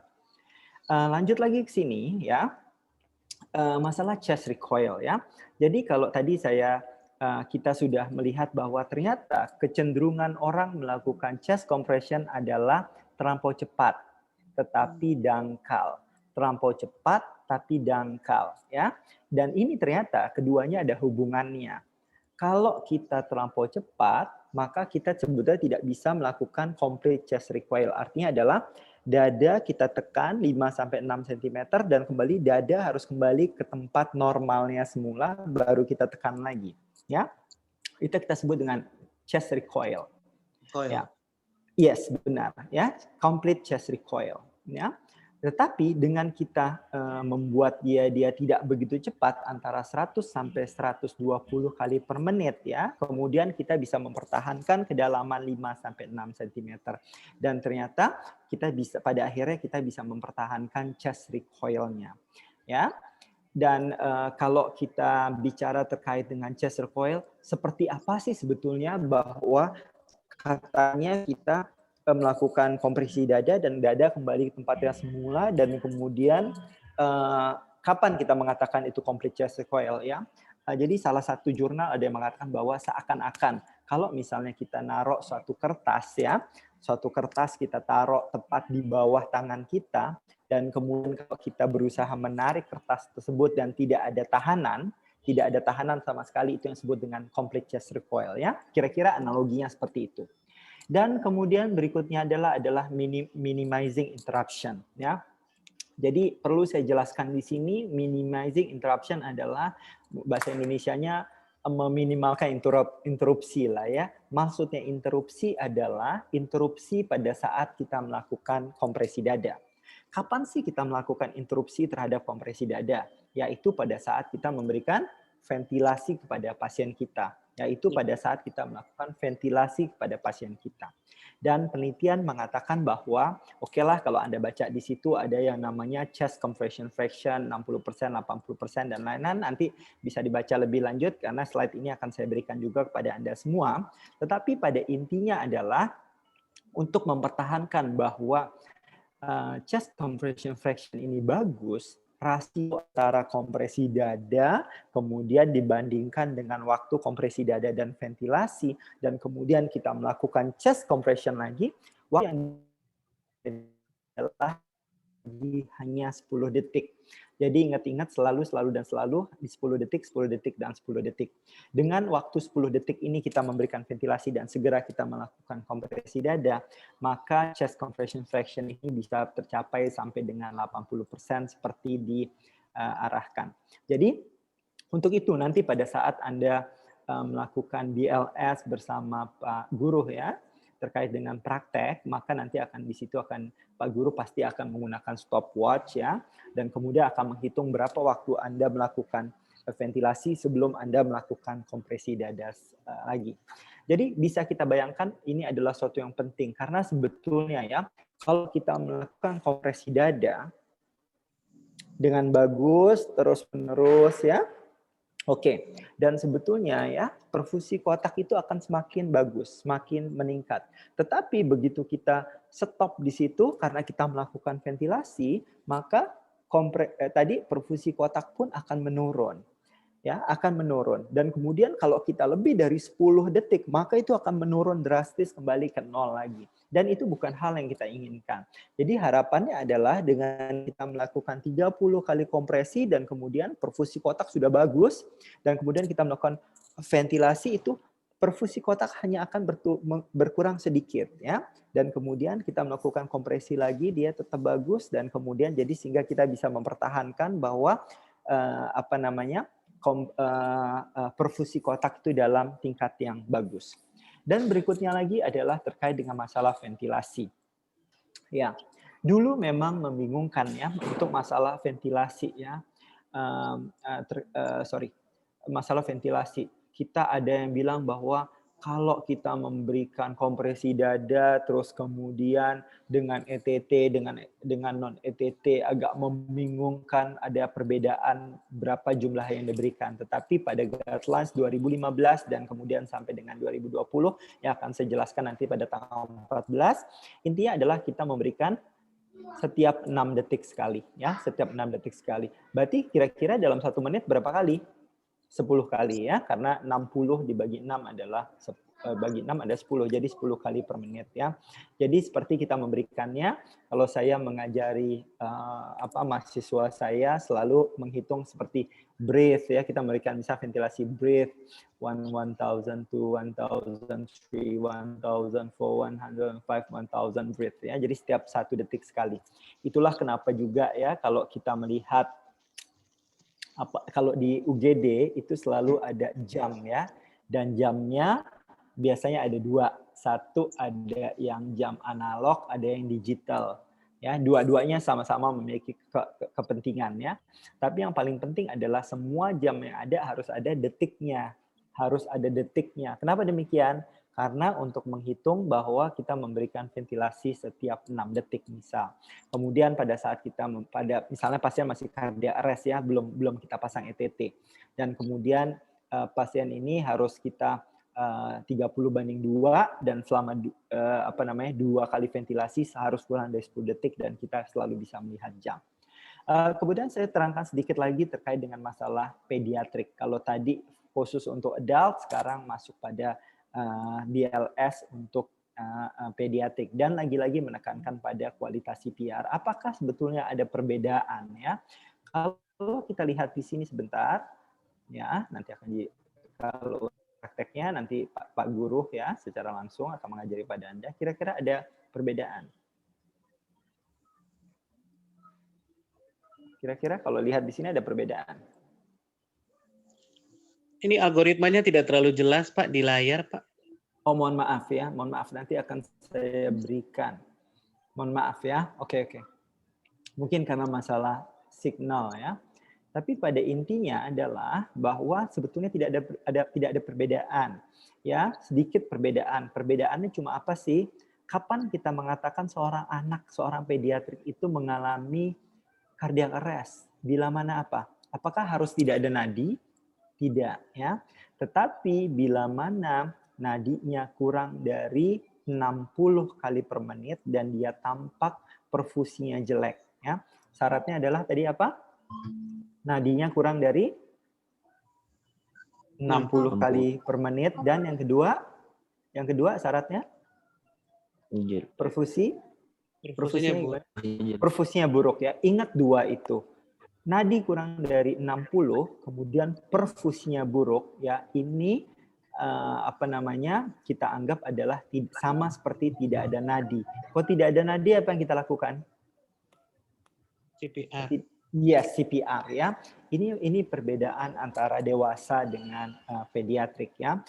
Lanjut lagi ke sini, ya. Masalah chest recoil, ya. Jadi kalau tadi kita sudah melihat bahwa ternyata kecenderungan orang melakukan chest compression adalah terlampau cepat tetapi dangkal. Terlampau cepat tapi dangkal, ya. Dan ini ternyata keduanya ada hubungannya. Kalau kita terlampau cepat, maka kita sebetulnya tidak bisa melakukan complete chest recoil. Artinya adalah dada kita tekan 5-6 cm dan kembali dada harus kembali ke tempat normalnya semula, baru kita tekan lagi. Ya, itu kita sebut dengan chest recoil. Ya. Yes, benar. Ya, complete chest recoil. Ya. Tetapi dengan kita membuat dia tidak begitu cepat, antara 100 sampai 120 kali per menit, ya. Kemudian kita bisa mempertahankan kedalaman 5 sampai 6 cm. Dan ternyata pada akhirnya kita bisa mempertahankan chest recoil-nya. Ya. Dan kalau kita bicara terkait dengan chest recoil, seperti apa sih sebetulnya bahwa katanya kita melakukan kompresi dada dan dada kembali ke tempatnya semula, dan kemudian kapan kita mengatakan itu complete chest recoil, ya. Jadi salah satu jurnal ada yang mengatakan bahwa seakan-akan kalau misalnya kita naruh suatu kertas, ya, suatu kertas kita taruh tepat di bawah tangan kita, dan kemudian kalau kita berusaha menarik kertas tersebut dan tidak ada tahanan sama sekali, itu yang disebut dengan complete chest recoil, ya. Kira-kira analoginya seperti itu. Dan kemudian berikutnya adalah minimizing interruption, ya. Jadi perlu saya jelaskan di sini, minimizing interruption adalah bahasa Indonesianya meminimalkan interupsi lah, ya. Maksudnya interupsi adalah interupsi pada saat kita melakukan kompresi dada. Kapan sih kita melakukan interupsi terhadap kompresi dada? Yaitu pada saat kita memberikan ventilasi kepada pasien kita. Yaitu pada saat kita melakukan ventilasi kepada pasien kita. Dan penelitian mengatakan bahwa, okelah kalau Anda baca di situ ada yang namanya chest compression fraction 60%, 80%, dan lain-lain. Nanti bisa dibaca lebih lanjut karena slide ini akan saya berikan juga kepada Anda semua. Tetapi pada intinya adalah untuk mempertahankan bahwa chest compression fraction ini bagus, rasio antara kompresi dada, kemudian dibandingkan dengan waktu kompresi dada dan ventilasi, dan kemudian kita melakukan chest compression lagi, waktu yang adalah hanya 10 detik. Jadi ingat-ingat selalu di 10 detik, 10 detik, dan 10 detik. Dengan waktu 10 detik ini kita memberikan ventilasi dan segera kita melakukan kompresi dada, maka chest compression fraction ini bisa tercapai sampai dengan 80% seperti diarahkan. Jadi untuk itu nanti pada saat Anda melakukan BLS bersama Pak Guru, ya, terkait dengan praktek, maka nanti Pak Guru pasti akan menggunakan stopwatch, ya, dan kemudian akan menghitung berapa waktu Anda melakukan ventilasi sebelum Anda melakukan kompresi dada lagi. Jadi bisa kita bayangkan ini adalah sesuatu yang penting karena sebetulnya, ya, kalau kita melakukan kompresi dada dengan bagus terus-menerus, ya, oke, dan sebetulnya, ya, perfusi kotak itu akan semakin bagus, semakin meningkat. Tetapi begitu kita stop di situ karena kita melakukan ventilasi, maka tadi perfusi kotak pun akan menurun. Ya, akan menurun. Dan kemudian kalau kita lebih dari 10 detik, maka itu akan menurun drastis kembali ke 0 lagi. Dan itu bukan hal yang kita inginkan. Jadi harapannya adalah dengan kita melakukan 30 kali kompresi dan kemudian perfusi kotak sudah bagus, dan kemudian kita melakukan ventilasi, itu perfusi kotak hanya akan berkurang sedikit, ya. Dan kemudian kita melakukan kompresi lagi, dia tetap bagus, dan kemudian jadi sehingga kita bisa mempertahankan bahwa perfusi kotak itu dalam tingkat yang bagus. Dan berikutnya lagi adalah terkait dengan masalah ventilasi. Ya, dulu memang membingungkan, ya, untuk masalah ventilasi, ya. Masalah ventilasi. kita ada yang bilang bahwa kalau kita memberikan kompresi dada, terus kemudian dengan ETT, dengan non-ETT agak membingungkan, ada perbedaan berapa jumlah yang diberikan. Tetapi pada guidelines 2015 dan kemudian sampai dengan 2020, yang akan saya jelaskan nanti pada tanggal 14, intinya adalah kita memberikan setiap 6 detik sekali. Ya, setiap 6 detik sekali. Berarti kira-kira dalam 1 menit berapa kali? 10 kali ya, karena 60 dibagi 6 adalah bagi 6 ada 10, jadi 10 kali per menit ya. Jadi seperti kita memberikannya, kalau saya mengajari mahasiswa saya selalu menghitung seperti breathe ya, kita memberikan misal ventilasi breathe 1000, 1003, 1000, 1004, 105, 1000 breath ya. Jadi setiap 1 detik sekali. Itulah kenapa juga ya kalau kita melihat kalau di UGD itu selalu ada jam ya, dan jamnya biasanya ada 2. Satu ada yang jam analog, ada yang digital. Ya, dua-duanya sama-sama memiliki kepentingan ya. Tapi yang paling penting adalah semua jam yang ada harus ada detiknya. Harus ada detiknya. Kenapa demikian? Karena untuk menghitung bahwa kita memberikan ventilasi setiap 6 detik misal. Kemudian pada saat kita misalnya pasien masih cardiac arrest ya, belum kita pasang ETT. Dan kemudian pasien ini harus kita 30/2 dan selama 2 kali ventilasi harus kurang dari 10 detik dan kita selalu bisa melihat jam. Kemudian saya terangkan sedikit lagi terkait dengan masalah pediatrik. Kalau tadi khusus untuk adult, sekarang masuk pada BLS untuk pediatrik, dan lagi-lagi menekankan pada kualitas CPR. Apakah sebetulnya ada perbedaan ya? Kalau kita lihat di sini sebentar ya, nanti akan kalau prakteknya nanti Pak Guru ya secara langsung akan mengajari pada Anda. Kira-kira ada perbedaan? Kira-kira kalau lihat di sini ada perbedaan? Ini algoritmanya tidak terlalu jelas, Pak, di layar, Pak. Oh, mohon maaf ya. Mohon maaf, nanti akan saya berikan. Mohon maaf ya. Oke. Mungkin karena masalah signal ya. Tapi pada intinya adalah bahwa sebetulnya tidak ada perbedaan. Ya, sedikit perbedaan. Perbedaannya cuma apa sih? Kapan kita mengatakan seorang anak, seorang pediatrik itu mengalami cardiac arrest? Bila mana apa? Apakah harus tidak ada nadi? Tidak ya. Tetapi bila mana nadinya kurang dari 60 kali per menit dan dia tampak perfusinya jelek ya. Syaratnya adalah tadi apa? Nadinya kurang dari 60 kali per menit, dan yang kedua syaratnya perfusinya buruk ya. Ingat 2 itu. Nadi kurang dari 60, kemudian perfusinya buruk ya, ini kita anggap adalah sama seperti tidak ada nadi. Kalau tidak ada nadi, apa yang kita lakukan? CPR. Yes, CPR ya. Ini perbedaan antara dewasa dengan pediatrik ya.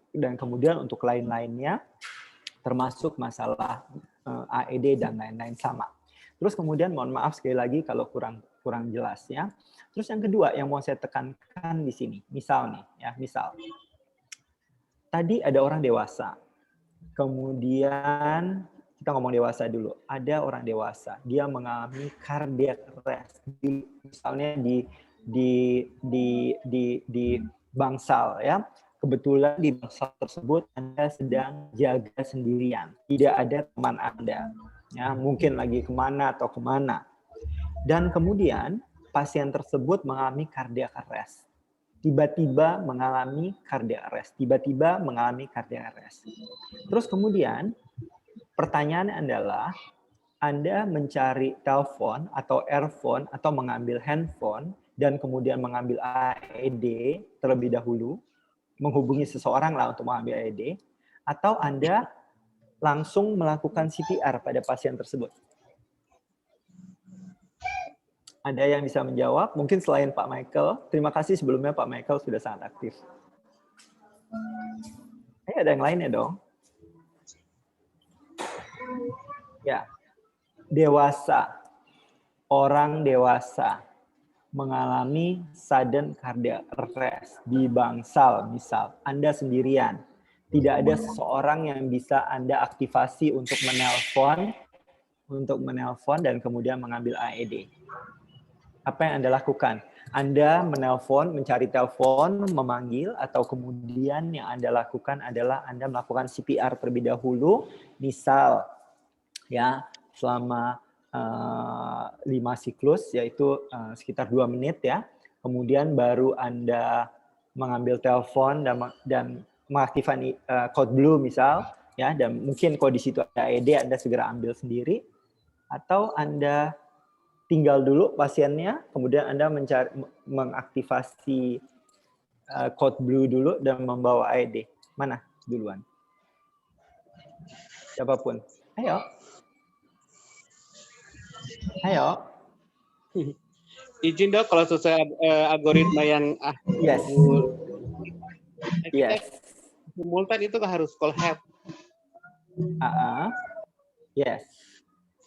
Dan kemudian untuk lain-lainnya, termasuk masalah AED dan lain-lain sama. Terus kemudian mohon maaf sekali lagi kalau kurang jelas ya. Terus yang kedua yang mau saya tekankan di sini, misal tadi ada orang dewasa, kemudian kita ngomong dewasa dulu, ada orang dewasa, dia mengalami cardiac arrest, misalnya di bangsal ya, kebetulan di bangsal tersebut Anda sedang jaga sendirian, tidak ada teman Anda, ya mungkin lagi kemana, dan kemudian pasien tersebut mengalami cardiac arrest. Tiba-tiba mengalami cardiac arrest. Terus kemudian pertanyaan adalah, Anda mencari telepon atau earphone atau mengambil handphone dan kemudian mengambil AED terlebih dahulu, menghubungi seseorang lah untuk mengambil AED, atau Anda langsung melakukan CPR pada pasien tersebut? Ada yang bisa menjawab? Mungkin selain Pak Michael. Terima kasih sebelumnya Pak Michael sudah sangat aktif. Ada yang lainnya dong? Ya. Dewasa. Orang dewasa. mengalami sudden cardiac arrest di bangsal, misal Anda sendirian, tidak ada seseorang yang bisa Anda aktifasi untuk menelpon dan kemudian mengambil AED. Apa yang Anda lakukan? Anda menelpon, mencari telepon, memanggil, atau kemudian yang Anda lakukan adalah Anda melakukan CPR terlebih dahulu, misal ya selama 5 siklus, yaitu sekitar 2 menit ya. Kemudian baru Anda mengambil telepon dan mengaktifkan code blue misal, ya, dan mungkin kalau di situ ada AED Anda segera ambil sendiri, atau Anda tinggal dulu pasiennya, kemudian Anda mengaktifasi code blue dulu dan membawa AED. Mana duluan? Siapapun. Ayo. Izin dok, kalau sesuai algoritma yang Yes. Kita simultan itu harus call help. Yes.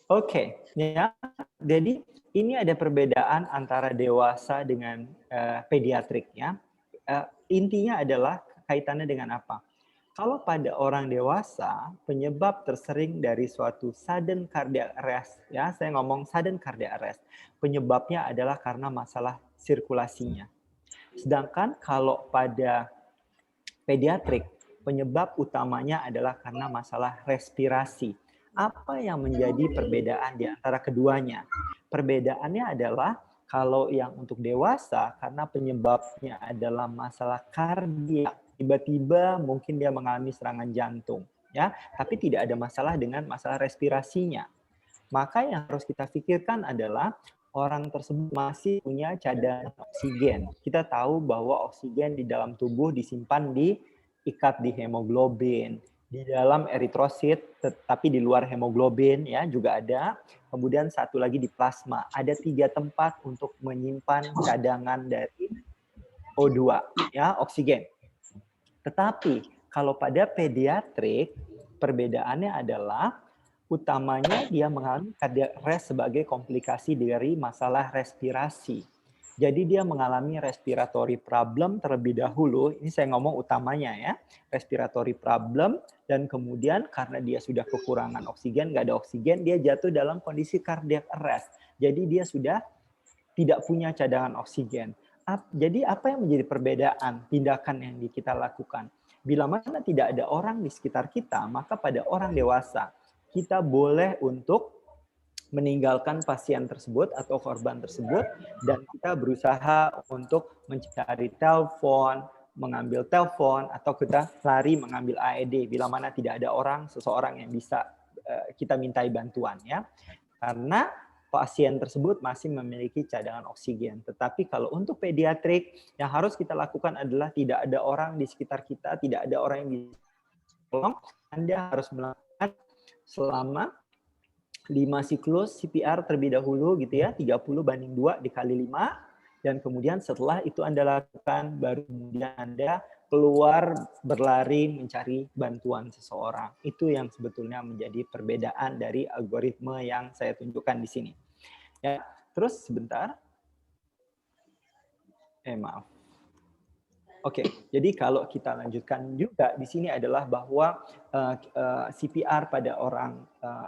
Oke. Ya. Jadi ini ada perbedaan antara dewasa dengan pediatrik ya. Intinya adalah kaitannya dengan apa? Kalau pada orang dewasa, penyebab tersering dari suatu sudden cardiac arrest, ya, saya ngomong sudden cardiac arrest, penyebabnya adalah karena masalah sirkulasinya. Sedangkan kalau pada pediatrik, penyebab utamanya adalah karena masalah respirasi. Apa yang menjadi perbedaan di antara keduanya? Perbedaannya adalah kalau yang untuk dewasa, karena penyebabnya adalah masalah kardiak, tiba-tiba mungkin dia mengalami serangan jantung, ya, tapi tidak ada masalah dengan masalah respirasinya. Maka yang harus kita pikirkan adalah orang tersebut masih punya cadangan oksigen. Kita tahu bahwa oksigen di dalam tubuh disimpan diikat di hemoglobin, di dalam eritrosit, tetapi di luar hemoglobin ya juga ada. Kemudian satu lagi di plasma. Ada 3 tempat untuk menyimpan cadangan dari O2, ya, oksigen. Tetapi kalau pada pediatrik, perbedaannya adalah utamanya dia mengalami cardiac arrest sebagai komplikasi dari masalah respirasi. Jadi dia mengalami respiratory problem terlebih dahulu. Ini saya ngomong utamanya ya, respiratory problem, dan kemudian karena dia sudah kekurangan oksigen, nggak ada oksigen, dia jatuh dalam kondisi cardiac arrest. Jadi dia sudah tidak punya cadangan oksigen. Jadi apa yang menjadi perbedaan tindakan yang kita lakukan? Bila mana tidak ada orang di sekitar kita, maka pada orang dewasa kita boleh untuk meninggalkan pasien tersebut atau korban tersebut dan kita berusaha untuk mencari telepon, mengambil telepon, atau kita lari mengambil AED bila mana tidak ada orang, seseorang yang bisa kita mintai bantuan ya. Karena pasien tersebut masih memiliki cadangan oksigen. Tetapi kalau untuk pediatrik, yang harus kita lakukan adalah tidak ada orang di sekitar kita, tidak ada orang yang bisa tolong, Anda harus melakukan selama 5 siklus CPR terlebih dahulu gitu ya, 30/2 dikali 5, dan kemudian setelah itu Anda lakukan, baru kemudian Anda keluar berlari mencari bantuan seseorang. Itu yang sebetulnya menjadi perbedaan dari algoritma yang saya tunjukkan di sini. Ya, terus sebentar. Maaf. Oke, jadi kalau kita lanjutkan juga di sini adalah bahwa CPR pada orang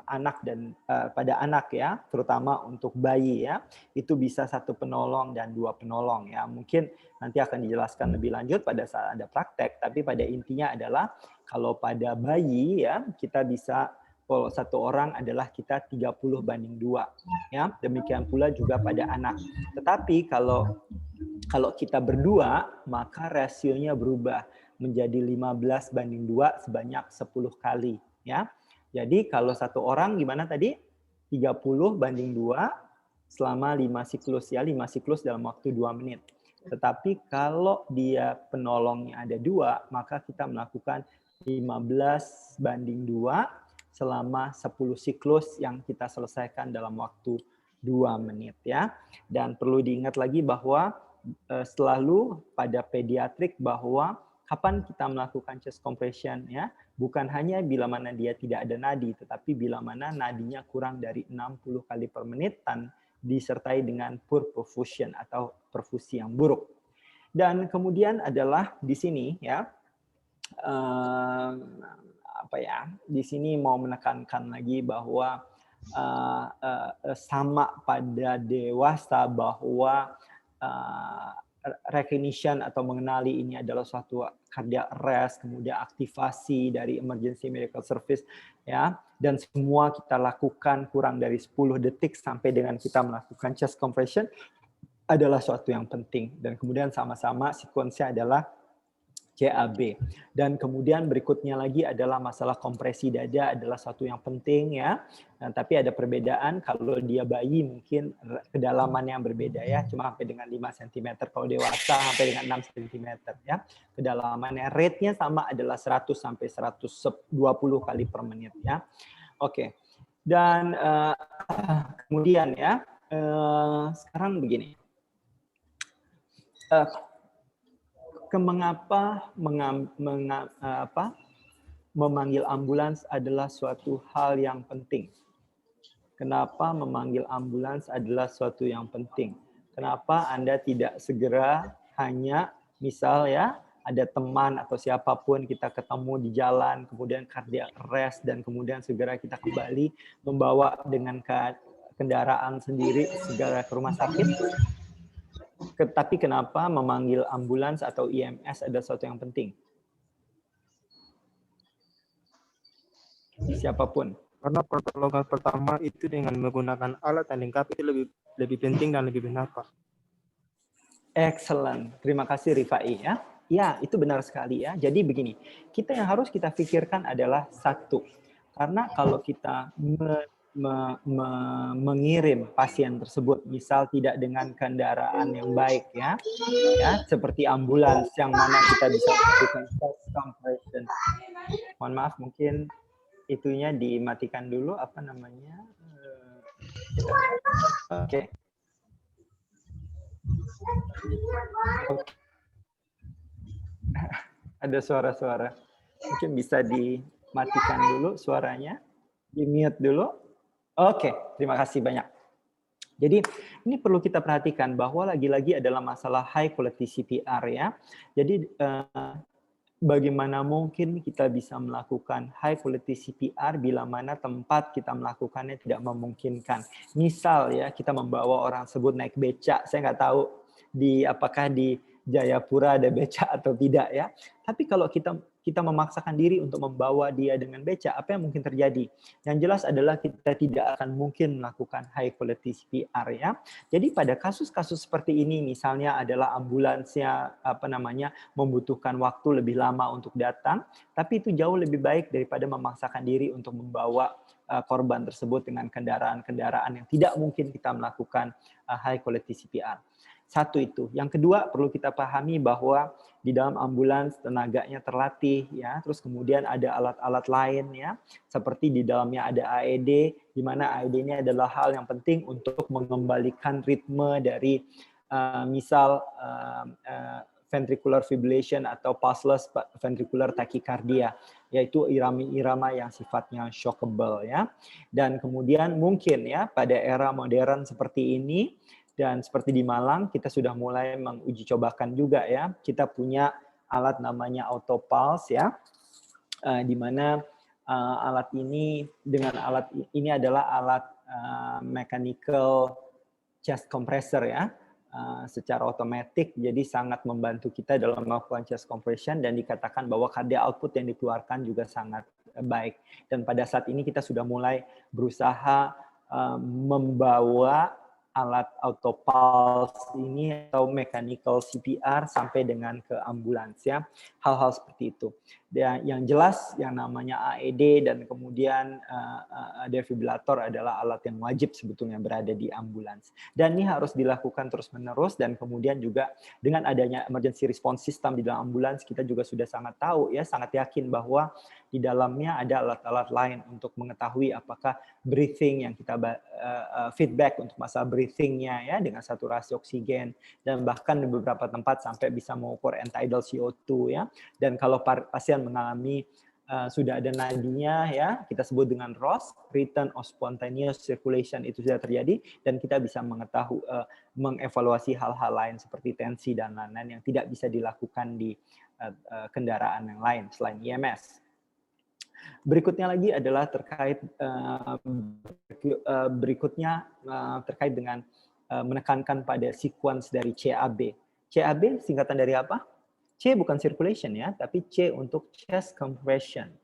anak dan pada anak ya, terutama untuk bayi ya, itu bisa 1 penolong dan 2 penolong ya. Mungkin nanti akan dijelaskan lebih lanjut pada saat ada praktek, tapi pada intinya adalah kalau pada bayi ya, kita bisa kalau 1 orang adalah kita 30/2 ya. Demikian pula juga pada anak. Tetapi kalau kita berdua, maka rasionya berubah menjadi 15/2 sebanyak 10 kali. Ya. Jadi kalau 1 orang gimana tadi? 30/2 selama 5 siklus ya, 5 siklus dalam waktu 2 menit. Tetapi kalau dia penolongnya ada 2, maka kita melakukan 15/2 selama 10 siklus yang kita selesaikan dalam waktu 2 menit ya. Dan perlu diingat lagi bahwa selalu pada pediatrik bahwa kapan kita melakukan chest compression ya, bukan hanya bila mana dia tidak ada nadi, tetapi bila mana nadinya kurang dari 60 kali per menit disertai dengan poor perfusion atau perfusi yang buruk. Dan kemudian adalah di sini ya, di sini mau menekankan lagi bahwa sama pada dewasa bahwa recognition atau mengenali ini adalah suatu cardiac arrest, kemudian aktivasi dari emergency medical service ya, dan semua kita lakukan kurang dari 10 detik sampai dengan kita melakukan chest compression adalah suatu yang penting. Dan kemudian sama-sama sekuensnya adalah CAB. Dan kemudian berikutnya lagi adalah masalah kompresi dada adalah satu yang penting ya. Nah, tapi ada perbedaan kalau dia bayi mungkin kedalaman yang berbeda ya, cuma sampai dengan 5 cm, kalau dewasa sampai dengan 6 cm ya. Kedalamannya rate-nya sama adalah 100 sampai 120 kali per menit ya. Oke. Dan kemudian ya, sekarang begini. Mengapa memanggil ambulans adalah suatu hal yang penting? Kenapa memanggil ambulans adalah suatu yang penting? Kenapa Anda tidak segera hanya misal ya ada teman atau siapapun kita ketemu di jalan, kemudian cardiac arrest dan kemudian segera kita kembali membawa dengan kendaraan sendiri segera ke rumah sakit? Tapi kenapa memanggil ambulans atau EMS adalah sesuatu yang penting? Siapapun. Karena pertolongan pertama itu dengan menggunakan alat yang lengkap itu lebih penting dan lebih benar, Pak. Excellent. Terima kasih Rifai ya. Ya, itu benar sekali ya. Jadi begini, kita yang harus kita pikirkan adalah satu. Karena kalau kita mengirim pasien tersebut misal tidak dengan kendaraan yang baik ya seperti ambulans yang mana kita bisa melakukan chest compression. Mohon maaf mungkin itunya dimatikan dulu apa namanya. Oke. Ada suara-suara. Mungkin bisa dimatikan dulu suaranya, di-mute dulu. Oke, terima kasih banyak. Jadi ini perlu kita perhatikan bahwa lagi-lagi adalah masalah high quality CPR ya. Jadi bagaimana mungkin kita bisa melakukan high quality CPR bila mana tempat kita melakukannya tidak memungkinkan. Misal ya kita membawa orang tersebut naik beca, saya nggak tahu apakah di Jayapura ada beca atau tidak ya. Tapi kalau kita memaksakan diri untuk membawa dia dengan beca, apa yang mungkin terjadi? Yang jelas adalah kita tidak akan mungkin melakukan high quality CPR ya. Jadi pada kasus-kasus seperti ini misalnya adalah ambulansnya membutuhkan waktu lebih lama untuk datang, tapi itu jauh lebih baik daripada memaksakan diri untuk membawa korban tersebut dengan kendaraan-kendaraan yang tidak mungkin kita melakukan high quality CPR. Satu itu. Yang kedua perlu kita pahami bahwa di dalam ambulans tenaganya terlatih ya, terus kemudian ada alat-alat lain ya, seperti di dalamnya ada AED, di mana AED ini adalah hal yang penting untuk mengembalikan ritme dari misal ventricular fibrillation atau pulseless ventricular tachycardia, yaitu irama-irama yang sifatnya shockable ya. Dan kemudian mungkin ya pada era modern seperti ini dan seperti di Malang kita sudah mulai menguji cobakan juga ya. Kita punya alat namanya Autopulse ya. Di mana alat ini adalah alat mechanical chest compressor ya. Secara otomatis jadi sangat membantu kita dalam melakukan chest compression dan dikatakan bahwa cardiac output yang dikeluarkan juga sangat baik. Dan pada saat ini kita sudah mulai berusaha membawa alat Autopulse ini atau mechanical CPR sampai dengan ke ambulans ya. Hal-hal seperti itu. Dan yang jelas yang namanya AED dan kemudian defibrillator adalah alat yang wajib sebetulnya berada di ambulans. Dan ini harus dilakukan terus-menerus dan kemudian juga dengan adanya emergency response system di dalam ambulans kita juga sudah sangat tahu ya, sangat yakin bahwa di dalamnya ada alat-alat lain untuk mengetahui apakah breathing yang kita feedback untuk masalah breathingnya ya dengan saturasi oksigen dan bahkan di beberapa tempat sampai bisa mengukur end-tidal CO2 ya. Dan kalau pasien mengalami sudah ada nadinya ya, kita sebut dengan ROS, return of spontaneous circulation, itu sudah terjadi, dan kita bisa mengetahui mengevaluasi hal-hal lain seperti tensi dan lain-lain yang tidak bisa dilakukan di kendaraan yang lain selain IMS. Berikutnya lagi adalah terkait terkait dengan menekankan pada sequence dari CAB. CAB singkatan dari apa? C bukan circulation ya, tapi C untuk chest compression.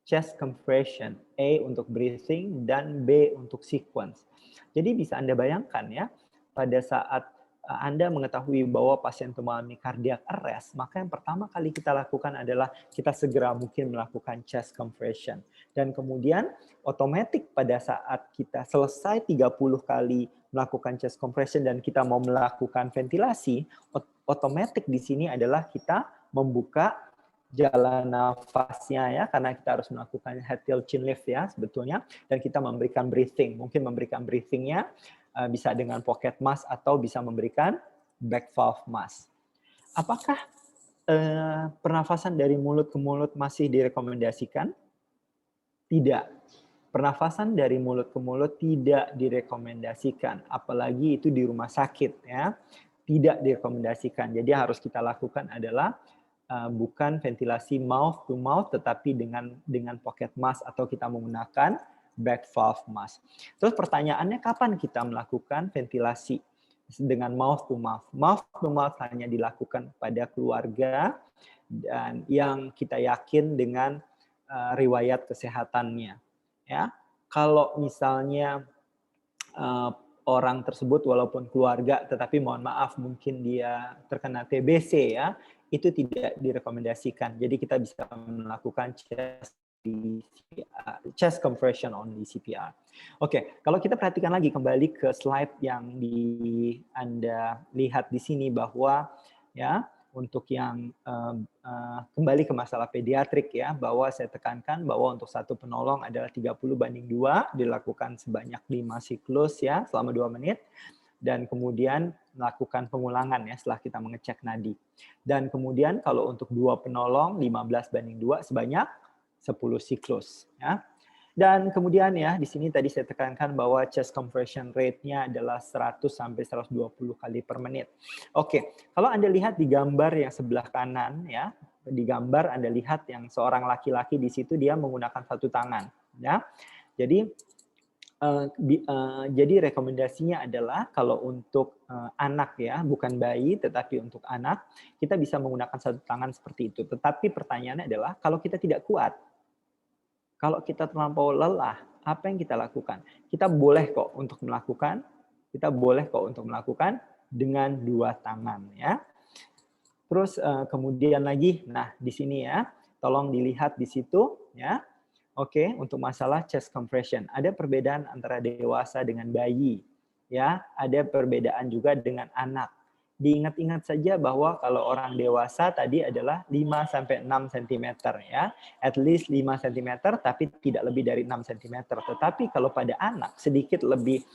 Chest compression, A untuk breathing, dan B untuk sequence. Jadi bisa Anda bayangkan ya, pada saat Anda mengetahui bahwa pasien itu mengalami cardiac arrest, maka yang pertama kali kita lakukan adalah kita segera mungkin melakukan chest compression. Dan kemudian otomatis pada saat kita selesai 30 kali melakukan chest compression dan kita mau melakukan ventilasi, otomatis di sini adalah kita membuka jalan nafasnya ya, karena kita harus melakukan head tail chin lift ya sebetulnya, dan kita memberikan breathing. Mungkin memberikan breathingnya bisa dengan pocket mask atau bisa memberikan back valve mask. Apakah pernafasan dari mulut ke mulut masih direkomendasikan? Tidak. Pernafasan dari mulut ke mulut tidak direkomendasikan, apalagi itu di rumah sakit ya. Tidak direkomendasikan. Jadi harus kita lakukan adalah bukan ventilasi mouth to mouth, tetapi dengan pocket mask atau kita menggunakan back valve mask. Terus pertanyaannya, kapan kita melakukan ventilasi dengan mouth to mouth? Mouth to mouth hanya dilakukan pada keluarga dan yang kita yakin dengan riwayat kesehatannya. Ya, kalau misalnya orang tersebut walaupun keluarga, tetapi mohon maaf mungkin dia terkena TBC ya, itu tidak direkomendasikan. Jadi kita bisa melakukan chest compression on di CPR. Oke, kalau kita perhatikan lagi kembali ke slide yang Anda lihat di sini bahwa ya untuk yang kembali ke masalah pediatrik ya, bahwa saya tekankan bahwa untuk satu penolong adalah 30:2 dilakukan sebanyak 5 siklus ya selama 2 menit. Dan kemudian melakukan pengulangan ya setelah kita mengecek nadi. Dan kemudian kalau untuk 2 penolong 15:2 sebanyak 10 siklus ya. Dan kemudian ya di sini tadi saya tekankan bahwa chest compression rate-nya adalah 100 sampai 120 kali per menit. Oke, kalau Anda lihat di gambar yang sebelah kanan ya, di gambar Anda lihat yang seorang laki-laki di situ dia menggunakan satu tangan ya. Jadi rekomendasinya adalah kalau untuk anak ya, bukan bayi tetapi untuk anak, kita bisa menggunakan satu tangan seperti itu. Tetapi pertanyaannya adalah kalau kita tidak kuat, kalau kita terlampau lelah, apa yang kita lakukan? Kita boleh kok untuk melakukan dengan 2 tangan ya. Terus kemudian lagi, nah di sini ya, tolong dilihat di situ ya. Oke, untuk masalah chest compression, ada perbedaan antara dewasa dengan bayi, ya. Ada perbedaan juga dengan anak. Diingat-ingat saja bahwa kalau orang dewasa tadi adalah 5-6 cm, ya. At least 5 cm, tapi tidak lebih dari 6 cm. Tetapi kalau pada anak sedikit lebih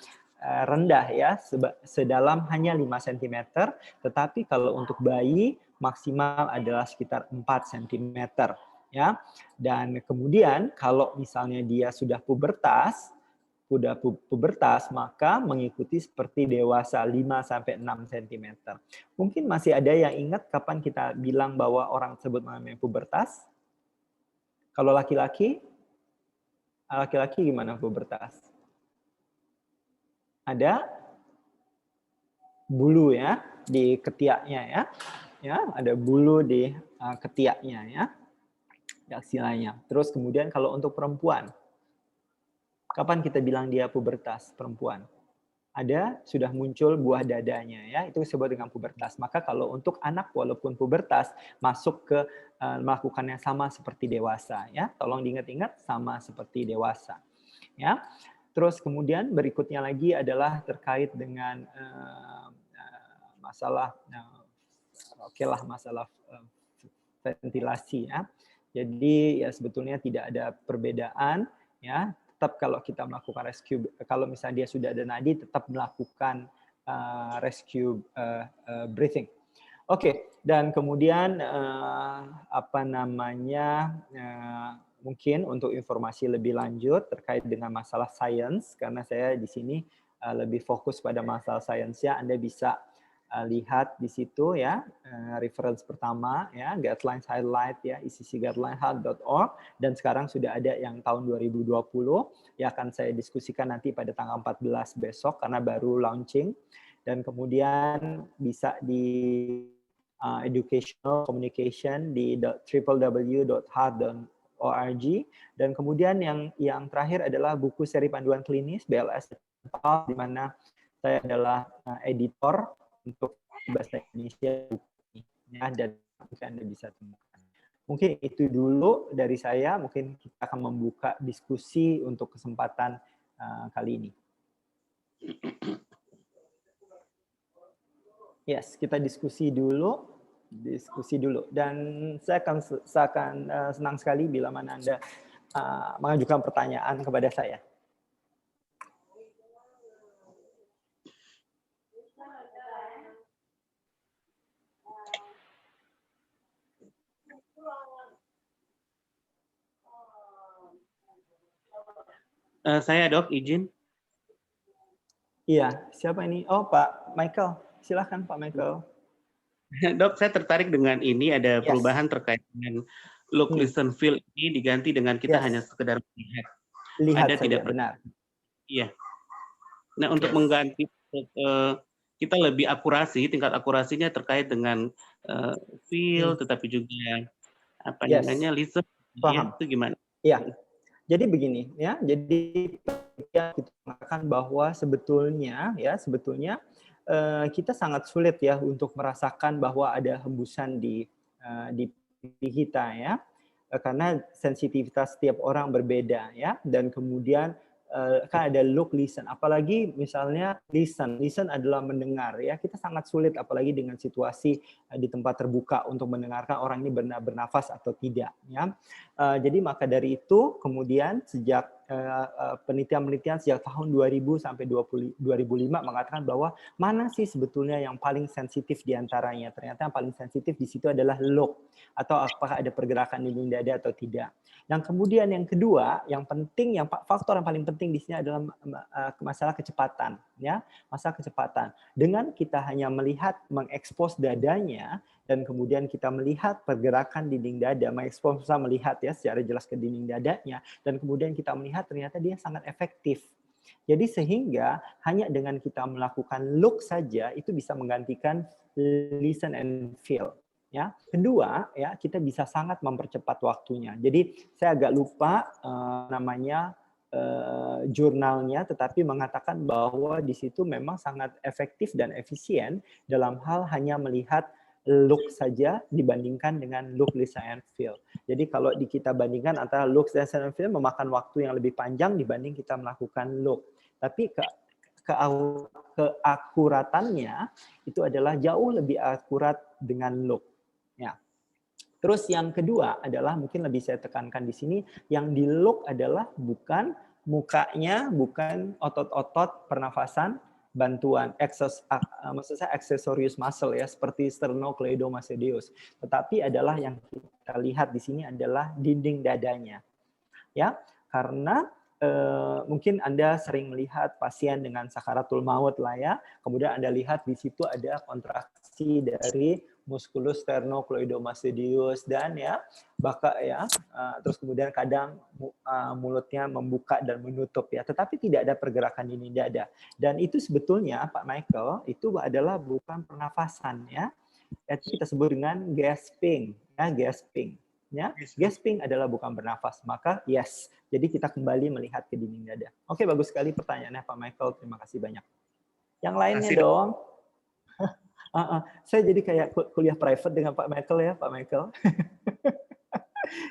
rendah ya, sedalam hanya 5 cm, tetapi kalau untuk bayi maksimal adalah sekitar 4 cm. Ya, dan kemudian kalau misalnya dia sudah pubertas, maka mengikuti seperti dewasa 5-6 cm. Mungkin masih ada yang ingat kapan kita bilang bahwa orang tersebut mengalami pubertas? Kalau laki-laki gimana pubertas? Ada bulu ya di ketiaknya ya. Ya, ada bulu di ketiaknya ya. Aksilanya. Terus kemudian kalau untuk perempuan, kapan kita bilang dia pubertas perempuan? Ada sudah muncul buah dadanya ya, itu disebut dengan pubertas. Maka kalau untuk anak walaupun pubertas masuk ke melakukan yang sama seperti dewasa ya. Tolong diingat-ingat sama seperti dewasa. Ya. Terus kemudian berikutnya lagi adalah terkait dengan masalah masalah ventilasi ya. Jadi ya sebetulnya tidak ada perbedaan ya. Tetap kalau kita melakukan rescue, kalau misalnya dia sudah ada nadi, tetap melakukan rescue breathing. Oke, dan kemudian mungkin untuk informasi lebih lanjut terkait dengan masalah sains, karena saya di sini lebih fokus pada masalah sainsnya, Anda bisa lihat di situ ya, reference pertama ya, guidelines highlight ya, iccguideline.org, dan sekarang sudah ada yang tahun 2020 ya, akan saya diskusikan nanti pada tanggal 14 besok karena baru launching, dan kemudian bisa di educational communication di www.heart.org, dan kemudian yang terakhir adalah buku seri panduan klinis BLS, di mana saya adalah editor untuk bahasa Indonesia ya, dan mungkin Anda bisa temukan. Mungkin itu dulu dari saya, mungkin kita akan membuka diskusi untuk kesempatan kali ini. Yes, kita diskusi dulu. Dan saya akan senang sekali bila mana Anda mengajukan pertanyaan kepada saya. Saya Dok, izin. Iya, siapa ini? Oh, Pak Michael. Silakan Pak Michael. Dok, saya tertarik dengan ini, ada perubahan terkait dengan look, listen, feel ini diganti dengan kita hanya sekedar melihat. Lihat ada saja, tidak benar. Iya. Nah, untuk mengganti kita lebih akurasi, tingkat akurasinya terkait dengan feel, tetapi juga apa namanya listen, ya, itu gimana? Iya. Jadi begini ya, jadi kita mengatakan bahwa sebetulnya kita sangat sulit ya untuk merasakan bahwa ada hembusan di pipi kita ya, karena sensitivitas setiap orang berbeda ya, dan kemudian kan ada look, listen, apalagi misalnya listen adalah mendengar ya, kita sangat sulit apalagi dengan situasi di tempat terbuka untuk mendengarkan orang ini benar bernafas atau tidak ya. Jadi maka dari itu kemudian sejak penelitian sejak tahun 2000 sampai 2005 mengatakan bahwa mana sih sebetulnya yang paling sensitif di antaranya. Ternyata yang paling sensitif di situ adalah look, atau apakah ada pergerakan dinding dada atau tidak. Yang kemudian yang kedua, yang penting, faktor yang paling penting di sini adalah masalah kecepatan ya, masalah kecepatan. Dengan kita hanya melihat mengekspos dadanya, dan kemudian kita melihat pergerakan dinding dada, mengekspos melihat ya secara jelas ke dinding dadanya, dan kemudian kita melihat ternyata dia sangat efektif. Jadi sehingga hanya dengan kita melakukan look saja itu bisa menggantikan listen and feel. Ya, kedua ya, kita bisa sangat mempercepat waktunya. Jadi saya agak lupa namanya jurnalnya, tetapi mengatakan bahwa di situ memang sangat efektif dan efisien dalam hal hanya melihat look saja dibandingkan dengan look, listen, and feel. Jadi kalau kita bandingkan antara look, listen, and feel memakan waktu yang lebih panjang dibanding kita melakukan look. Tapi keakuratannya itu adalah jauh lebih akurat dengan look. Ya. Terus yang kedua adalah mungkin lebih saya tekankan di sini, yang di look adalah bukan mukanya, bukan otot-otot pernafasan, bantuan maksud saya aksesorius muscle ya, seperti sternocleidomastoideus, tetapi adalah yang kita lihat di sini adalah dinding dadanya ya, karena mungkin Anda sering melihat pasien dengan sakaratul maut lah ya, kemudian Anda lihat di situ ada kontraksi dari musculus sternocleidomastoideus dan ya terus kemudian kadang mulutnya membuka dan menutup ya, tetapi tidak ada pergerakan dinding dada, dan itu sebetulnya Pak Michael itu adalah bukan pernafasan ya, itu kita sebut dengan gasping ya, gasping adalah bukan bernafas, maka yes, jadi kita kembali melihat ke dinding dada. Oke, bagus sekali pertanyaannya Pak Michael, terima kasih banyak. Yang lainnya dong. Saya jadi kayak kuliah private dengan Pak Michael ya, Pak Michael.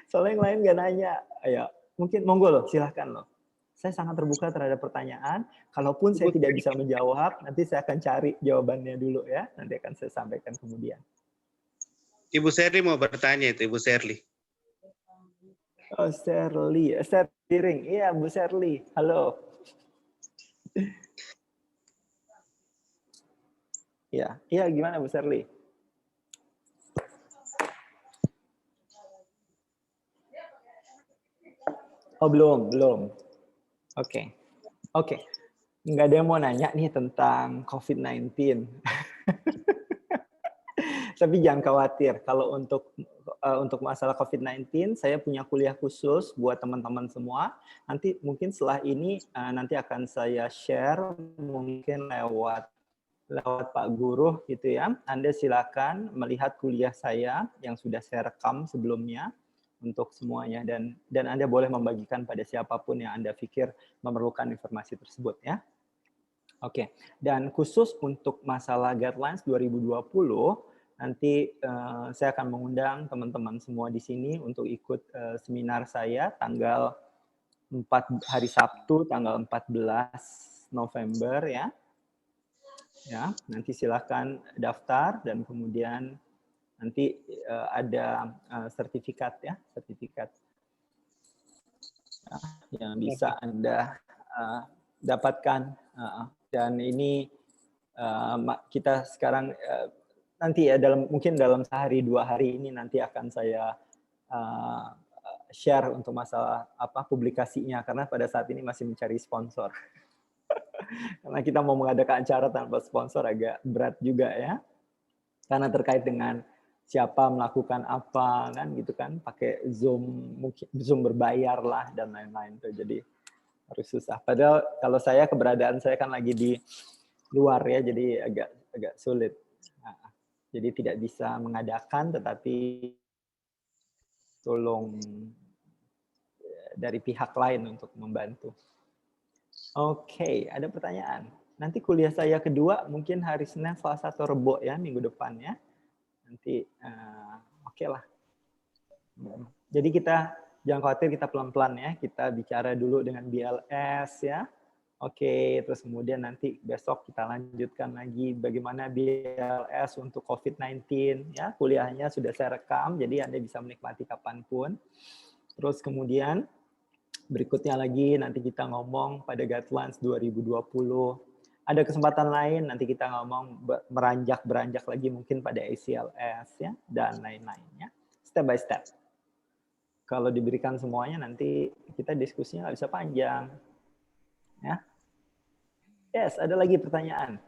Soalnya yang lain nggak nanya. Ayo, mungkin monggo loh, silahkan loh. Saya sangat terbuka terhadap pertanyaan. Kalaupun saya tidak bisa menjawab, nanti saya akan cari jawabannya dulu ya. Nanti akan saya sampaikan kemudian. Ibu Sherly mau bertanya itu, Ibu Sherly. Oh, Sherly. Iya, Bu Sherly. Halo. Iya, gimana Bu Sherly? Oh, belum. Oke. Nggak ada yang mau nanya nih tentang COVID-19. Tapi jangan khawatir, kalau untuk masalah COVID-19, saya punya kuliah khusus buat teman-teman semua. Nanti mungkin setelah ini nanti akan saya share mungkin lewat Pak Guru gitu ya. Anda silakan melihat kuliah saya yang sudah saya rekam sebelumnya untuk semuanya, dan Anda boleh membagikan pada siapapun yang Anda pikir memerlukan informasi tersebut ya. Oke, dan khusus untuk masalah guidelines 2020, nanti saya akan mengundang teman-teman semua di sini untuk ikut seminar saya tanggal hari Sabtu, tanggal 14 November ya. Ya, nanti silakan daftar dan kemudian nanti ada sertifikat yang bisa Anda dapatkan. Dan ini kita sekarang nanti ya mungkin dalam sehari 2 hari ini nanti akan saya share untuk masalah publikasinya, karena pada saat ini masih mencari sponsor. Karena kita mau mengadakan acara tanpa sponsor agak berat juga ya, karena terkait dengan siapa melakukan apa kan gitu kan, pakai Zoom, mungkin Zoom berbayar lah dan lain-lain tuh, jadi harus susah. Padahal kalau saya, keberadaan saya kan lagi di luar ya, jadi agak sulit. Jadi tidak bisa mengadakan, tetapi tolong dari pihak lain untuk membantu. Oke, ada pertanyaan. Nanti kuliah saya kedua mungkin hari Senin, Selasa, atau Rebo ya, minggu depan ya. Nanti oke lah. Jadi kita jangan khawatir, kita pelan-pelan ya. Kita bicara dulu dengan BLS ya. Oke, terus kemudian nanti besok kita lanjutkan lagi bagaimana BLS untuk COVID-19 ya. Kuliahnya sudah saya rekam, jadi Anda bisa menikmati kapanpun. Terus kemudian berikutnya lagi nanti kita ngomong pada guidelines 2020. Ada kesempatan lain nanti kita ngomong beranjak lagi mungkin pada ACLS ya, dan lain-lainnya. Step by step. Kalau diberikan semuanya nanti kita diskusinya nggak bisa panjang. Ya. Yes, ada lagi pertanyaan.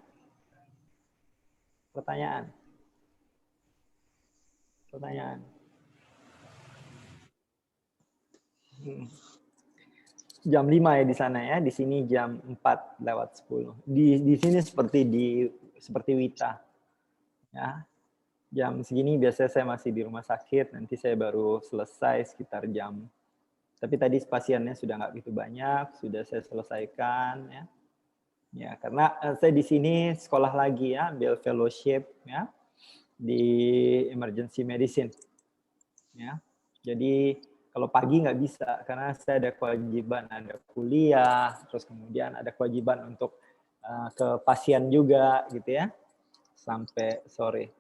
Pertanyaan. Jam 5 ya di sana ya, di sini jam 4:10. Di sini seperti Wita. Ya. Jam segini biasanya saya masih di rumah sakit, nanti saya baru selesai sekitar jam. Tapi tadi pasiennya sudah nggak begitu banyak, sudah saya selesaikan ya. Ya, karena saya di sini sekolah lagi ya, ambil fellowship ya di emergency medicine. Ya. Jadi kalau pagi nggak bisa karena saya ada kewajiban, ada kuliah, terus kemudian ada kewajiban untuk ke pasien juga gitu ya, sampai sore.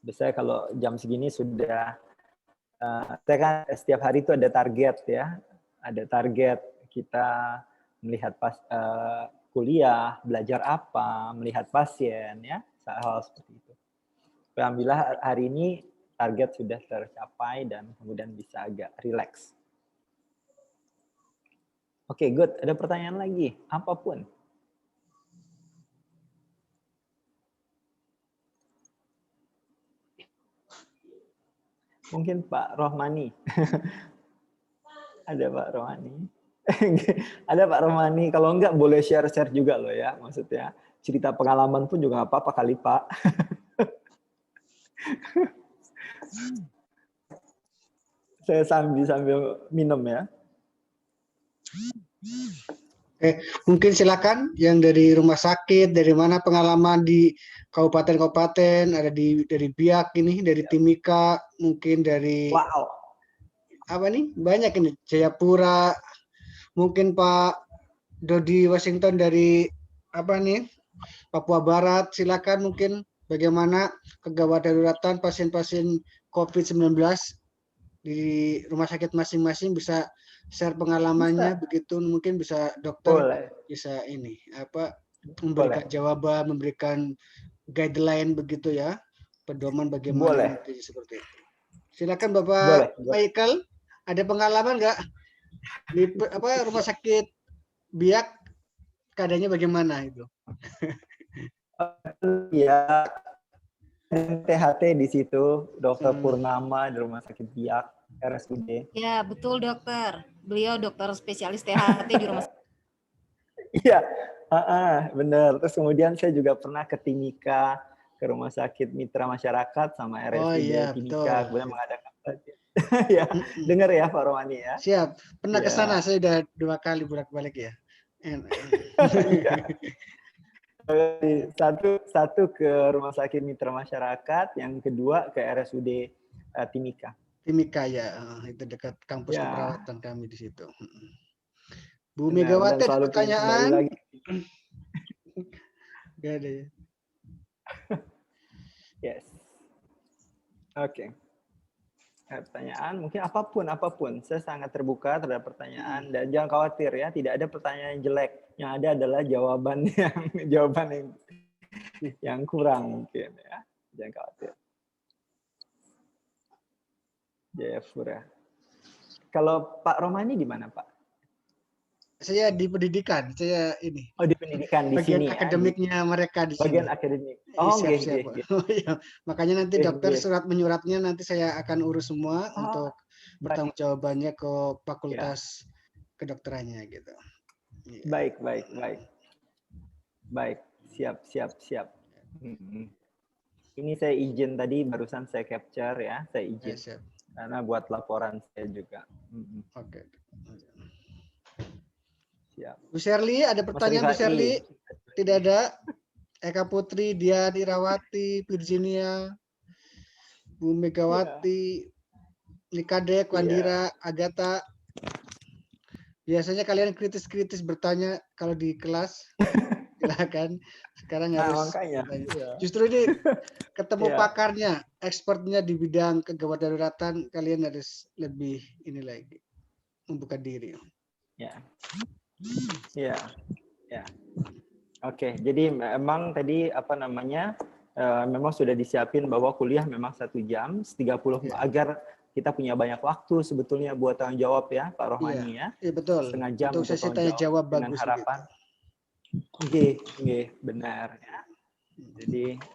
Biasanya kalau jam segini sudah, saya kan setiap hari itu ada target ya, ada target kita melihat kuliah, belajar apa, melihat pasien ya, hal seperti itu. Alhamdulillah hari ini target sudah tercapai dan kemudian bisa agak relax. Oke, good. Ada pertanyaan lagi? Apapun. Mungkin Pak Rohmani. Ada Pak Rohmani. Ada Pak Rohmani. Kalau enggak boleh share-share juga loh ya. Maksudnya cerita pengalaman pun juga nggak apa-apa kali Pak. Saya sambil minum ya. Oke, mungkin silakan yang dari rumah sakit, dari mana pengalaman di kabupaten-kabupaten, ada dari Biak ini, dari Timika, mungkin dari apa nih? Banyak ini, Jayapura, mungkin Pak Dodi Washington dari apa nih? Papua Barat, silakan mungkin bagaimana kegawat daruratan pasien-pasien COVID-19 di rumah sakit masing-masing, bisa share pengalamannya, begitu mungkin bisa dokter bisa ini memberikan jawaban, memberikan guideline begitu ya, pedoman bagaimana seperti itu. Silakan Bapak Michael, ada pengalaman nggak Di rumah sakit Biak keadaannya bagaimana itu? Ya, THT di situ, Dokter Purnama di Rumah Sakit Biak, RSUD. Ya, betul dokter. Beliau dokter spesialis THT di rumah sakit. Iya, benar. Terus kemudian saya juga pernah ke Timika, ke Rumah Sakit Mitra Masyarakat sama RSUD iya, Timika, betul. kemudian mengadakan ya, dengar ya Pak Romani ya. Siap. Pernah ke Ya. sana, saya udah 2 kali bolak-balik ya. Satu ke Rumah Sakit Mitra Masyarakat, yang kedua ke RSUD Timika. Timika ya, itu dekat kampus Ya. keperawatan kami di situ. Bu Benar, Megawati dan ada selalu pengen kembali pertanyaan? lagi. Gak ada ya. Yes. Oke. Pertanyaan mungkin apapun. Saya sangat terbuka terhadap pertanyaan dan jangan khawatir ya, tidak ada pertanyaan yang jelek. Yang ada adalah jawaban yang kurang mungkin ya. Jangan khawatir. Jayapura. Kalau Pak Romani di mana, Pak? Saya di pendidikan, saya ini. Oh, di pendidikan di bagian sini akademiknya ya. mereka di Bagian sini. akademik. Oh, siap. Makanya nanti dokter surat menyuratnya nanti saya akan urus semua untuk bertanggung jawabannya ke fakultas kedokterannya gitu. Baik. Siap. Ini saya izin tadi barusan saya capture ya, saya izin. Siap. Karena buat laporan saya juga. Oke. Siap. Bu Sherly, ada pertanyaan Bu Sherly? Tidak ada. Eka Putri, Dian Irawati, Virginia, Bu Megawati, Likadek, Wandira, Agatha. Biasanya kalian kritis-kritis bertanya kalau di kelas. Silakan. Sekarang harus makanya. Justru ini ketemu pakarnya, expertnya di bidang kegawat daruratan, kalian harus lebih ini lagi membuka diri. Ya. Oke, jadi memang tadi memang sudah disiapin bahwa kuliah memang 1 jam 30 agar kita punya banyak waktu sebetulnya buat tanggung jawab ya Pak Rohmani ya. Iya betul. Setengah jam untuk sesi tanya jawab dengan bagus harapan. Benar ya.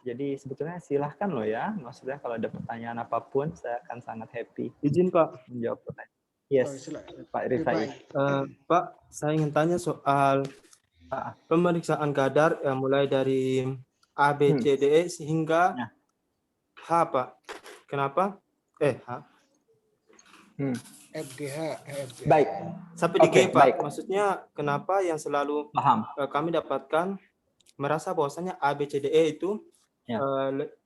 Jadi sebetulnya silahkan loh ya. Maksudnya kalau ada pertanyaan apapun saya akan sangat happy. Izin Pak. Menjawab pertanyaan. Yes, Pak Rifai. Pak, saya ingin tanya soal pemeriksaan kadar mulai dari A, B, C, D, E hingga H, Pak. Kenapa? H. FGH. Baik. Sampai di G, Pak. Maksudnya kenapa yang selalu kami dapatkan merasa bahwasanya A, B, C, D, E itu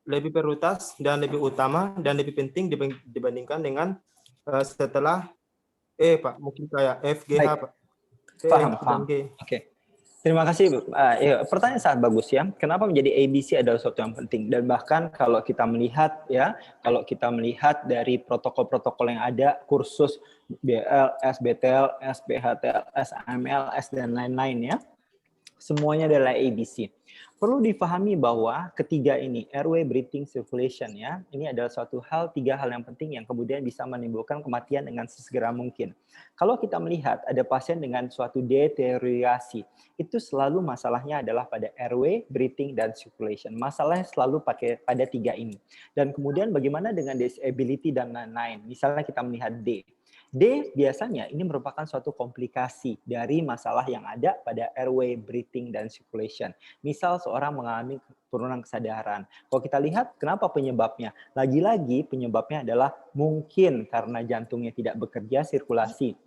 lebih prioritas dan lebih utama dan lebih penting dibandingkan dengan setelah E, Pak. Mungkin kayak F, G, H, Pak. Paham. Oke. Terima kasih. Pertanyaan sangat bagus ya. Kenapa menjadi ABC adalah sesuatu yang penting dan bahkan kalau kita melihat dari protokol-protokol yang ada, kursus BLS, BTLS, BHTLS, AMLS dan lain-lain ya. Semuanya adalah ABC. Perlu difahami bahwa ketiga ini, airway, breathing, circulation ya, ini adalah tiga hal yang penting yang kemudian bisa menimbulkan kematian dengan sesegera mungkin. Kalau kita melihat ada pasien dengan suatu deteriorasi, itu selalu masalahnya adalah pada airway, breathing, dan circulation. Masalahnya selalu pada tiga ini. Dan kemudian bagaimana dengan disability dan lain-lain. Misalnya kita melihat D. D biasanya ini merupakan suatu komplikasi dari masalah yang ada pada airway, breathing, dan circulation. Misal seorang mengalami penurunan kesadaran. Kalau kita lihat kenapa penyebabnya? Lagi-lagi penyebabnya adalah mungkin karena jantungnya tidak bekerja, sirkulasi.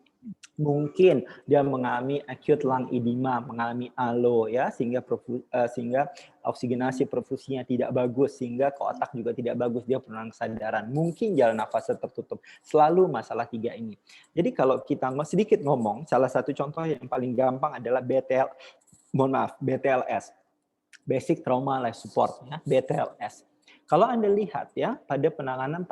Mungkin dia mengalami acute lung edema, mengalami ALO ya, sehingga oksigenasi perfusinya tidak bagus, sehingga ke otak juga tidak bagus, dia penurunan kesadaran. Mungkin jalan nafasnya tertutup. Selalu masalah tiga ini. Jadi kalau kita sedikit ngomong, salah satu contoh yang paling gampang adalah BTLS. Basic Trauma Life Support ya, BTLS. Kalau Anda lihat ya, pada penanganan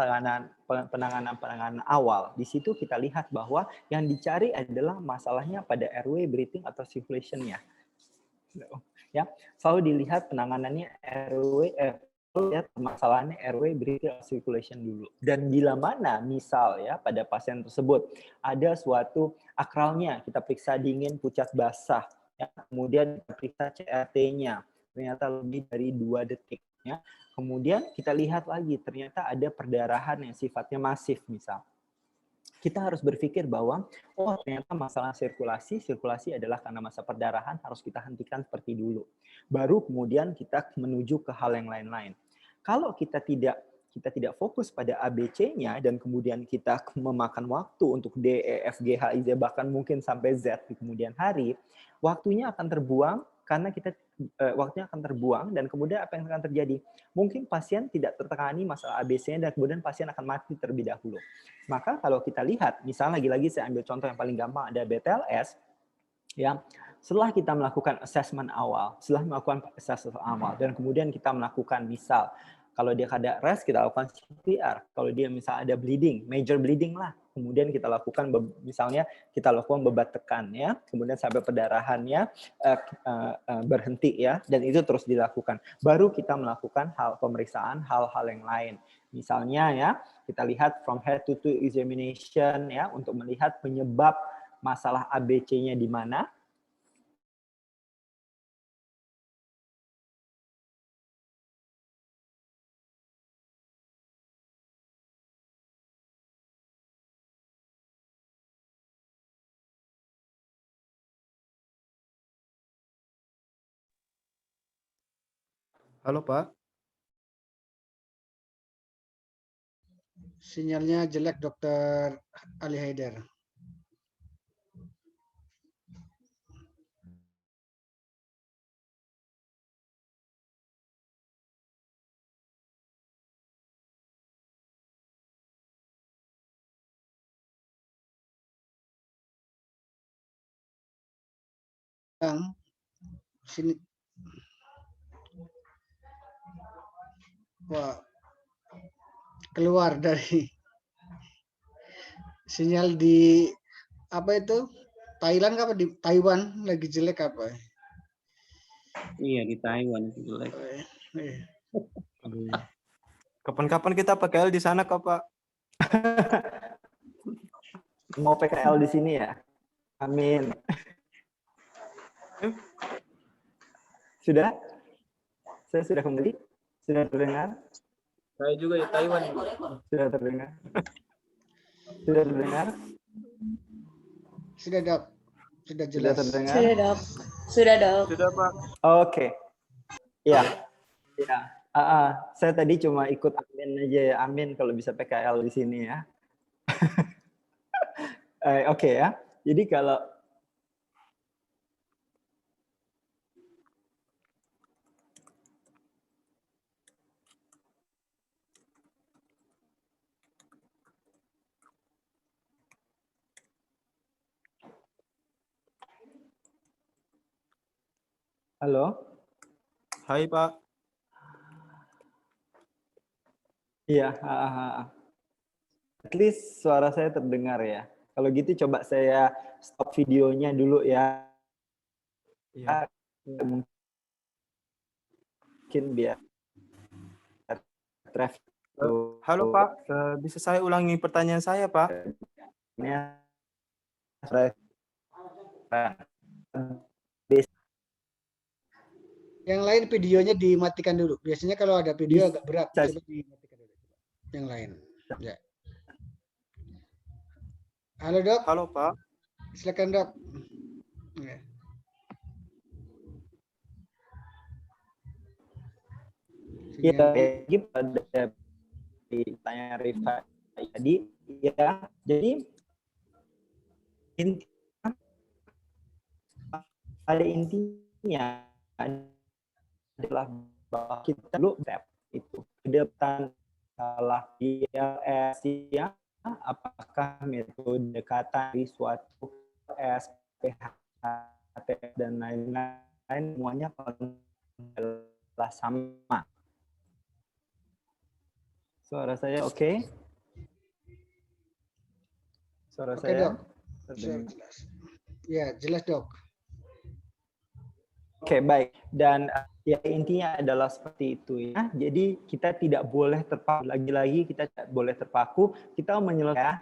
awal, di situ kita lihat bahwa yang dicari adalah masalahnya pada airway, breathing, atau circulation-nya. Ya, selalu dilihat penanganannya airway, lihat masalahnya airway bronchial circulation dulu. Dan bila mana misal ya pada pasien tersebut ada suatu akralnya, kita periksa dingin, pucat basah, ya, kemudian kita periksa CRT-nya, ternyata lebih dari 2 detik. Ya. Kemudian kita lihat lagi, ternyata ada perdarahan yang sifatnya masif misal. Kita harus berpikir bahwa, oh ternyata masalah sirkulasi adalah karena masa perdarahan, harus kita hentikan seperti dulu. Baru kemudian kita menuju ke hal yang lain-lain. Kalau kita tidak fokus pada ABC-nya dan kemudian kita memakan waktu untuk D, E, F, G, H, I, Z, bahkan mungkin sampai Z di kemudian hari, waktunya akan terbuang karena waktunya akan terbuang dan kemudian apa yang akan terjadi? Mungkin pasien tidak tertangani masalah ABC-nya dan kemudian pasien akan mati terlebih dahulu. Maka kalau kita lihat, misalnya lagi-lagi saya ambil contoh yang paling gampang ada BTLS, ya. Setelah kita melakukan assessment awal, dan kemudian kita melakukan misal kalau dia ada RES, kita lakukan CPR. Kalau dia misalnya ada bleeding, major bleeding lah. Kemudian kita lakukan, misalnya kita lakukan bebat tekan, ya. Kemudian sampai perdarahannya berhenti, ya. Dan itu terus dilakukan. Baru kita melakukan pemeriksaan hal-hal yang lain. Misalnya, ya, kita lihat from head to toe examination, ya, untuk melihat penyebab masalah ABC-nya di mana. Halo, Pak. Sinyalnya jelek, Dokter Ali Haidar. Sini. Wah, keluar dari sinyal di apa itu? Thailand apa di Taiwan lagi jelek apa? Iya, di Taiwan jelek. Kapan-kapan kita PKL di sana kok, Pak. Mau PKL di sini ya? Amin. Sudah? Saya sudah kembali? Sudah terdengar? Saya juga di Taiwan. Sudah terdengar? Sudah terdengar? Sudah, Dok. Sudah jelas. Sudah terdengar? Sudah, Dok. Sudah, Dok. Sudah, Pak. Oke. Ya. Ya. Saya tadi cuma ikut amin aja ya. Amin kalau bisa PKL di sini ya. Oke ya. Jadi kalau halo? Hai, Pak. Iya. At least suara saya terdengar ya. Kalau gitu coba saya stop videonya dulu ya. Iya. Mungkin biar traffic. Halo, Pak. Bisa saya ulangi pertanyaan saya, Pak? Yang lain videonya dimatikan dulu. Biasanya kalau ada video agak berat, coba dimatikan dulu. Yang lain. Ya. Halo, Dok. Halo, Pak. Silakan, Dok. Ya. Ya, pada ditanya Rifa tadi, ya, jadi pada intinya adalah bahwa kita dulu itu kedepan salah ILS ya, apakah metode pendekatan di suatu SPHT dan lain-lain semuanya adalah sama. Suara saya oke? Suara Oke, saya Dok. Jelas. Ya, jelas, Dok. Oke, baik. Dan ya intinya adalah seperti itu ya. Jadi kita tidak boleh terpaku, lagi-lagi kita tidak boleh terpaku, kita menyelesaikan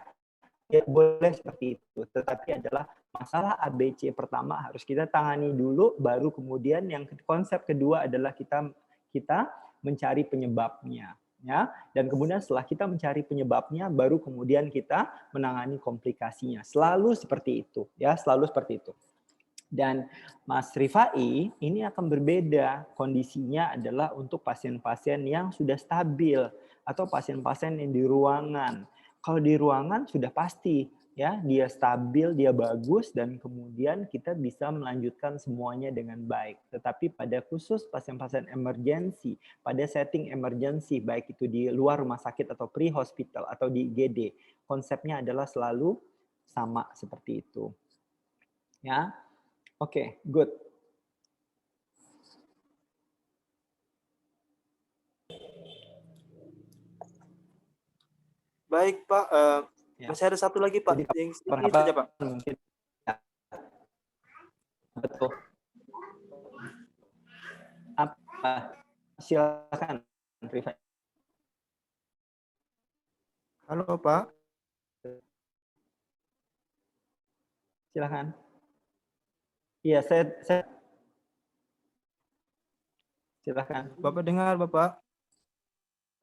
ya boleh seperti itu. Tetapi adalah masalah ABC pertama harus kita tangani dulu, baru kemudian yang konsep kedua adalah kita mencari penyebabnya. Ya, dan kemudian setelah kita mencari penyebabnya, baru kemudian kita menangani komplikasinya. Selalu seperti itu, ya, selalu seperti itu. Dan Mas Rifai, ini akan berbeda. Kondisinya adalah untuk pasien-pasien yang sudah stabil atau pasien-pasien yang di ruangan. Kalau di ruangan sudah pasti ya, dia stabil, dia bagus, dan kemudian kita bisa melanjutkan semuanya dengan baik. Tetapi pada khusus pasien-pasien emergensi, pada setting emergensi, baik itu di luar rumah sakit atau pre-hospital atau di IGD, konsepnya adalah selalu sama seperti itu. Ya. Oke, good. Baik, Pak. Ya. Masih ada satu lagi, Pak. Jadi, yang sedikit saja, Pak. Mungkin. Ya. Betul. Apa? Silakan, Rifai. Halo, Pak. Silakan. Iya, saya silakan. Bapak dengar, Bapak?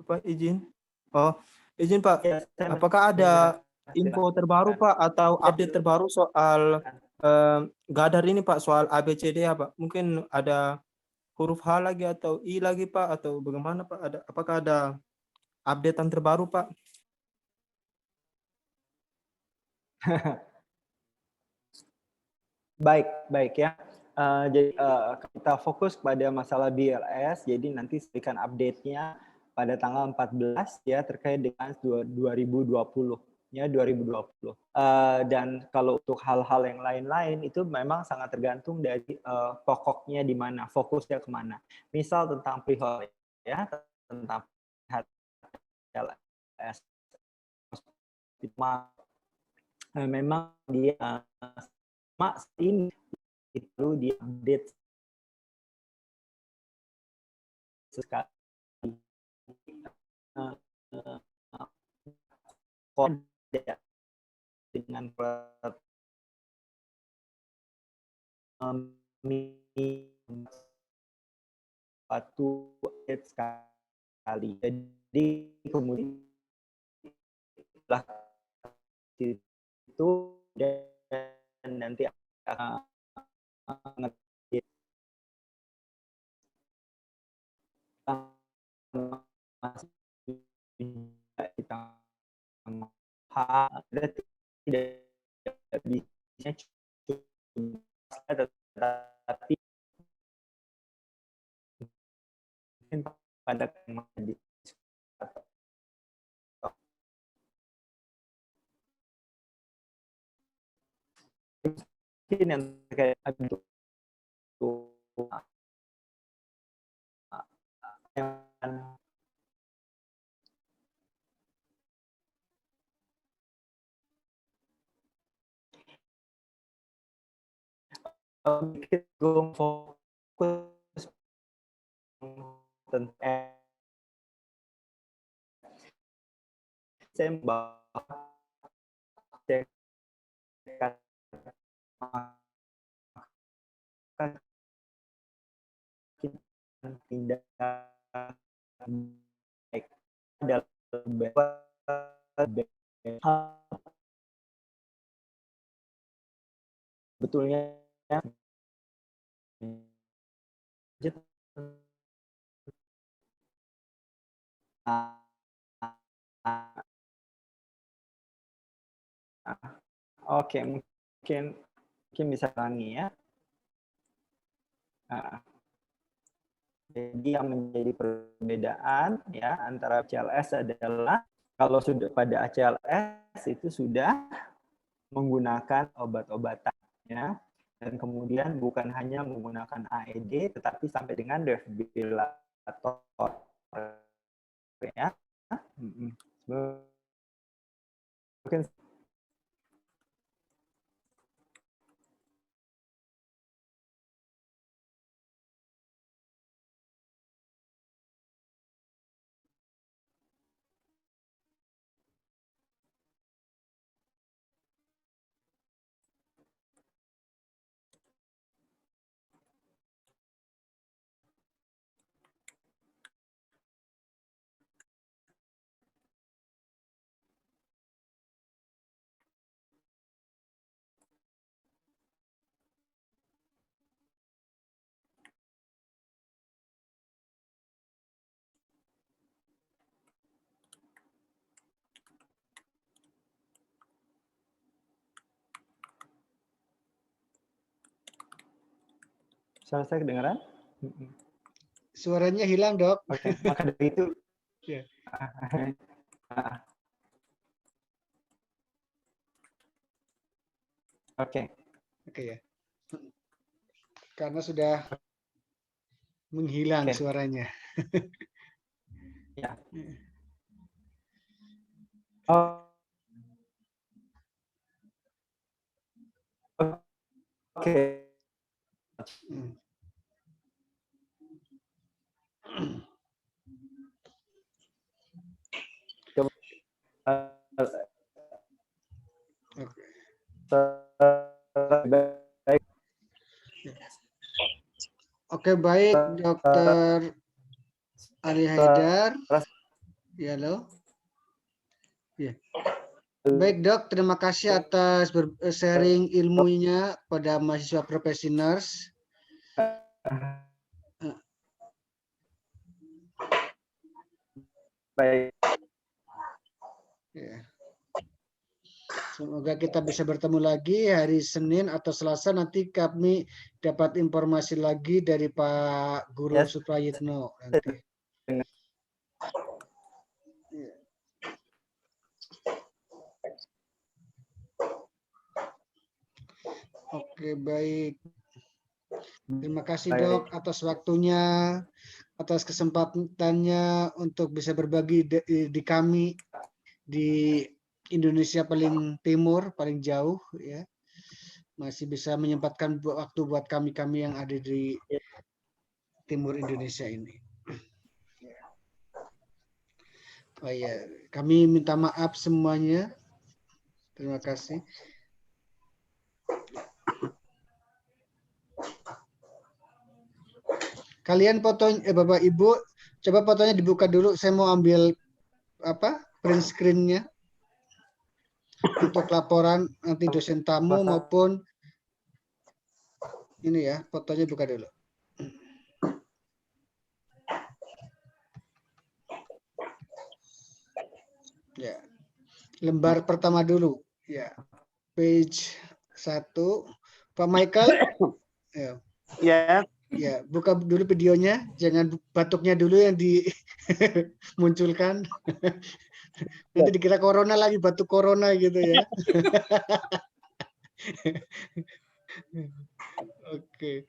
Bapak izin. Oh, izin, Pak. Ya, apakah ada info terbaru, Pak, atau update terbaru soal Gadar ini, Pak, soal ABCD ya, Pak? Mungkin ada huruf H lagi atau I lagi, Pak, atau bagaimana, Pak? Apakah ada updatean terbaru, Pak? Baik ya. Jadi kita fokus pada masalah BLS. Jadi nanti berikan update-nya pada tanggal 14 ya terkait dengan 2020 ya 2020. Dan kalau untuk hal-hal yang lain-lain itu memang sangat tergantung dari pokoknya di mana, fokusnya kemana. Misal tentang prihol ya, tentang BLS memang dia ini itu diupdate sekali dengan satu sekali. Jadi kemudian itu dan nanti akan tidak bisa tetapi pada mungkin yang terkait untuk fokus tentang saya tidak baik dalam betulnya oke, mungkin bisa ulangi ya. Jadi yang menjadi perbedaan ya antara ACLS adalah kalau sudah pada ACLS itu sudah menggunakan obat-obatan ya, dan kemudian bukan hanya menggunakan AED tetapi sampai dengan defibrilator ya. Mungkin Suara saya kedengaran? Suaranya hilang, Dok. Oke, maka dari itu. Ya. Oke. Oke ya. Karena sudah menghilang suaranya. Ya. Oh. Oke. Oke, baik, Dokter Ali Haidar. Ya, halo. Ya. Baik, Dok, terima kasih atas sharing ilmunya pada mahasiswa profesi nurse. Baik. Ya. Semoga kita bisa bertemu lagi hari Senin atau Selasa. Nanti kami dapat informasi lagi dari Pak Guru Suprayitno nanti. Ya. Oke, baik. Terima kasih, Dok, atas waktunya, atas kesempatannya untuk bisa berbagi di kami di Indonesia paling timur, paling jauh, ya. Masih bisa menyempatkan waktu buat kami-kami yang ada di timur Indonesia ini. Oh ya, kami minta maaf semuanya. Terima kasih. Kalian fotonya, Bapak Ibu, coba fotonya dibuka dulu. Saya mau ambil print screen-nya untuk laporan nanti dosen tamu maupun ini ya, fotonya buka dulu. Ya, lembar pertama dulu. Ya, page 1. Pak Michael. Ya. Ya. Ya, buka dulu videonya, jangan batuknya dulu yang dimunculkan. Nanti dikira corona lagi, batuk corona gitu ya. Oke.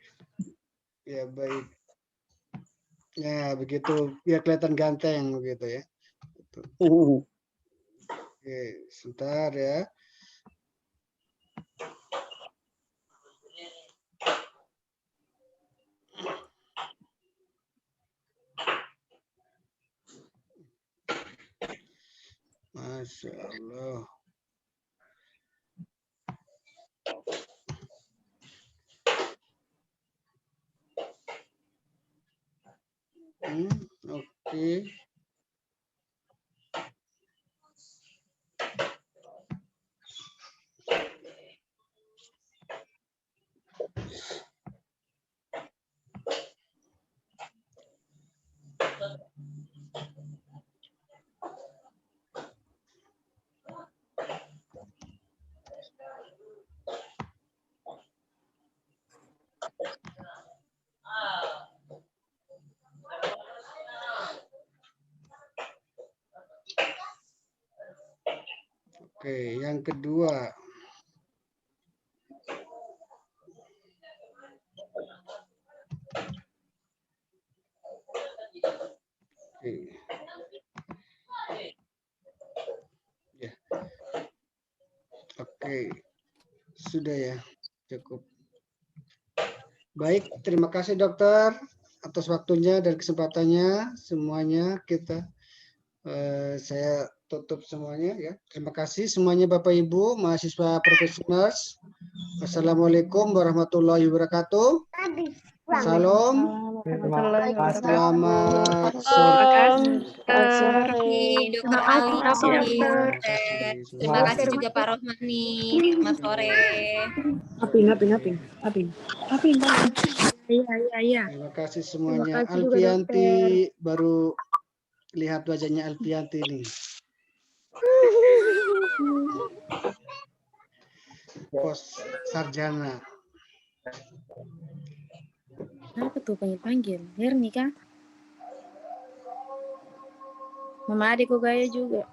Ya, baik. Ya, begitu. Biar kelihatan ganteng begitu ya. Oke, sebentar ya. Masya Allah. Oke. Oke, yang kedua. Oke. Ya. Oke. Sudah ya, cukup. Baik, terima kasih dokter atas waktunya dan kesempatannya. Semuanya saya tutup semuanya ya. Terima kasih semuanya Bapak Ibu, mahasiswa profesi nurse. Wassalamualaikum warahmatullahi wabarakatuh. Salam. Selamat sore. Terima kasih, Terima kasih juga Pak Rohmani. Selamat sore. Iya. Terima kasih semuanya. Alfianti baru lihat wajahnya Alfianti ini. Pos sarjana. Apa tuh panggil-panggil? Herni kah? Mama adikku gaya juga.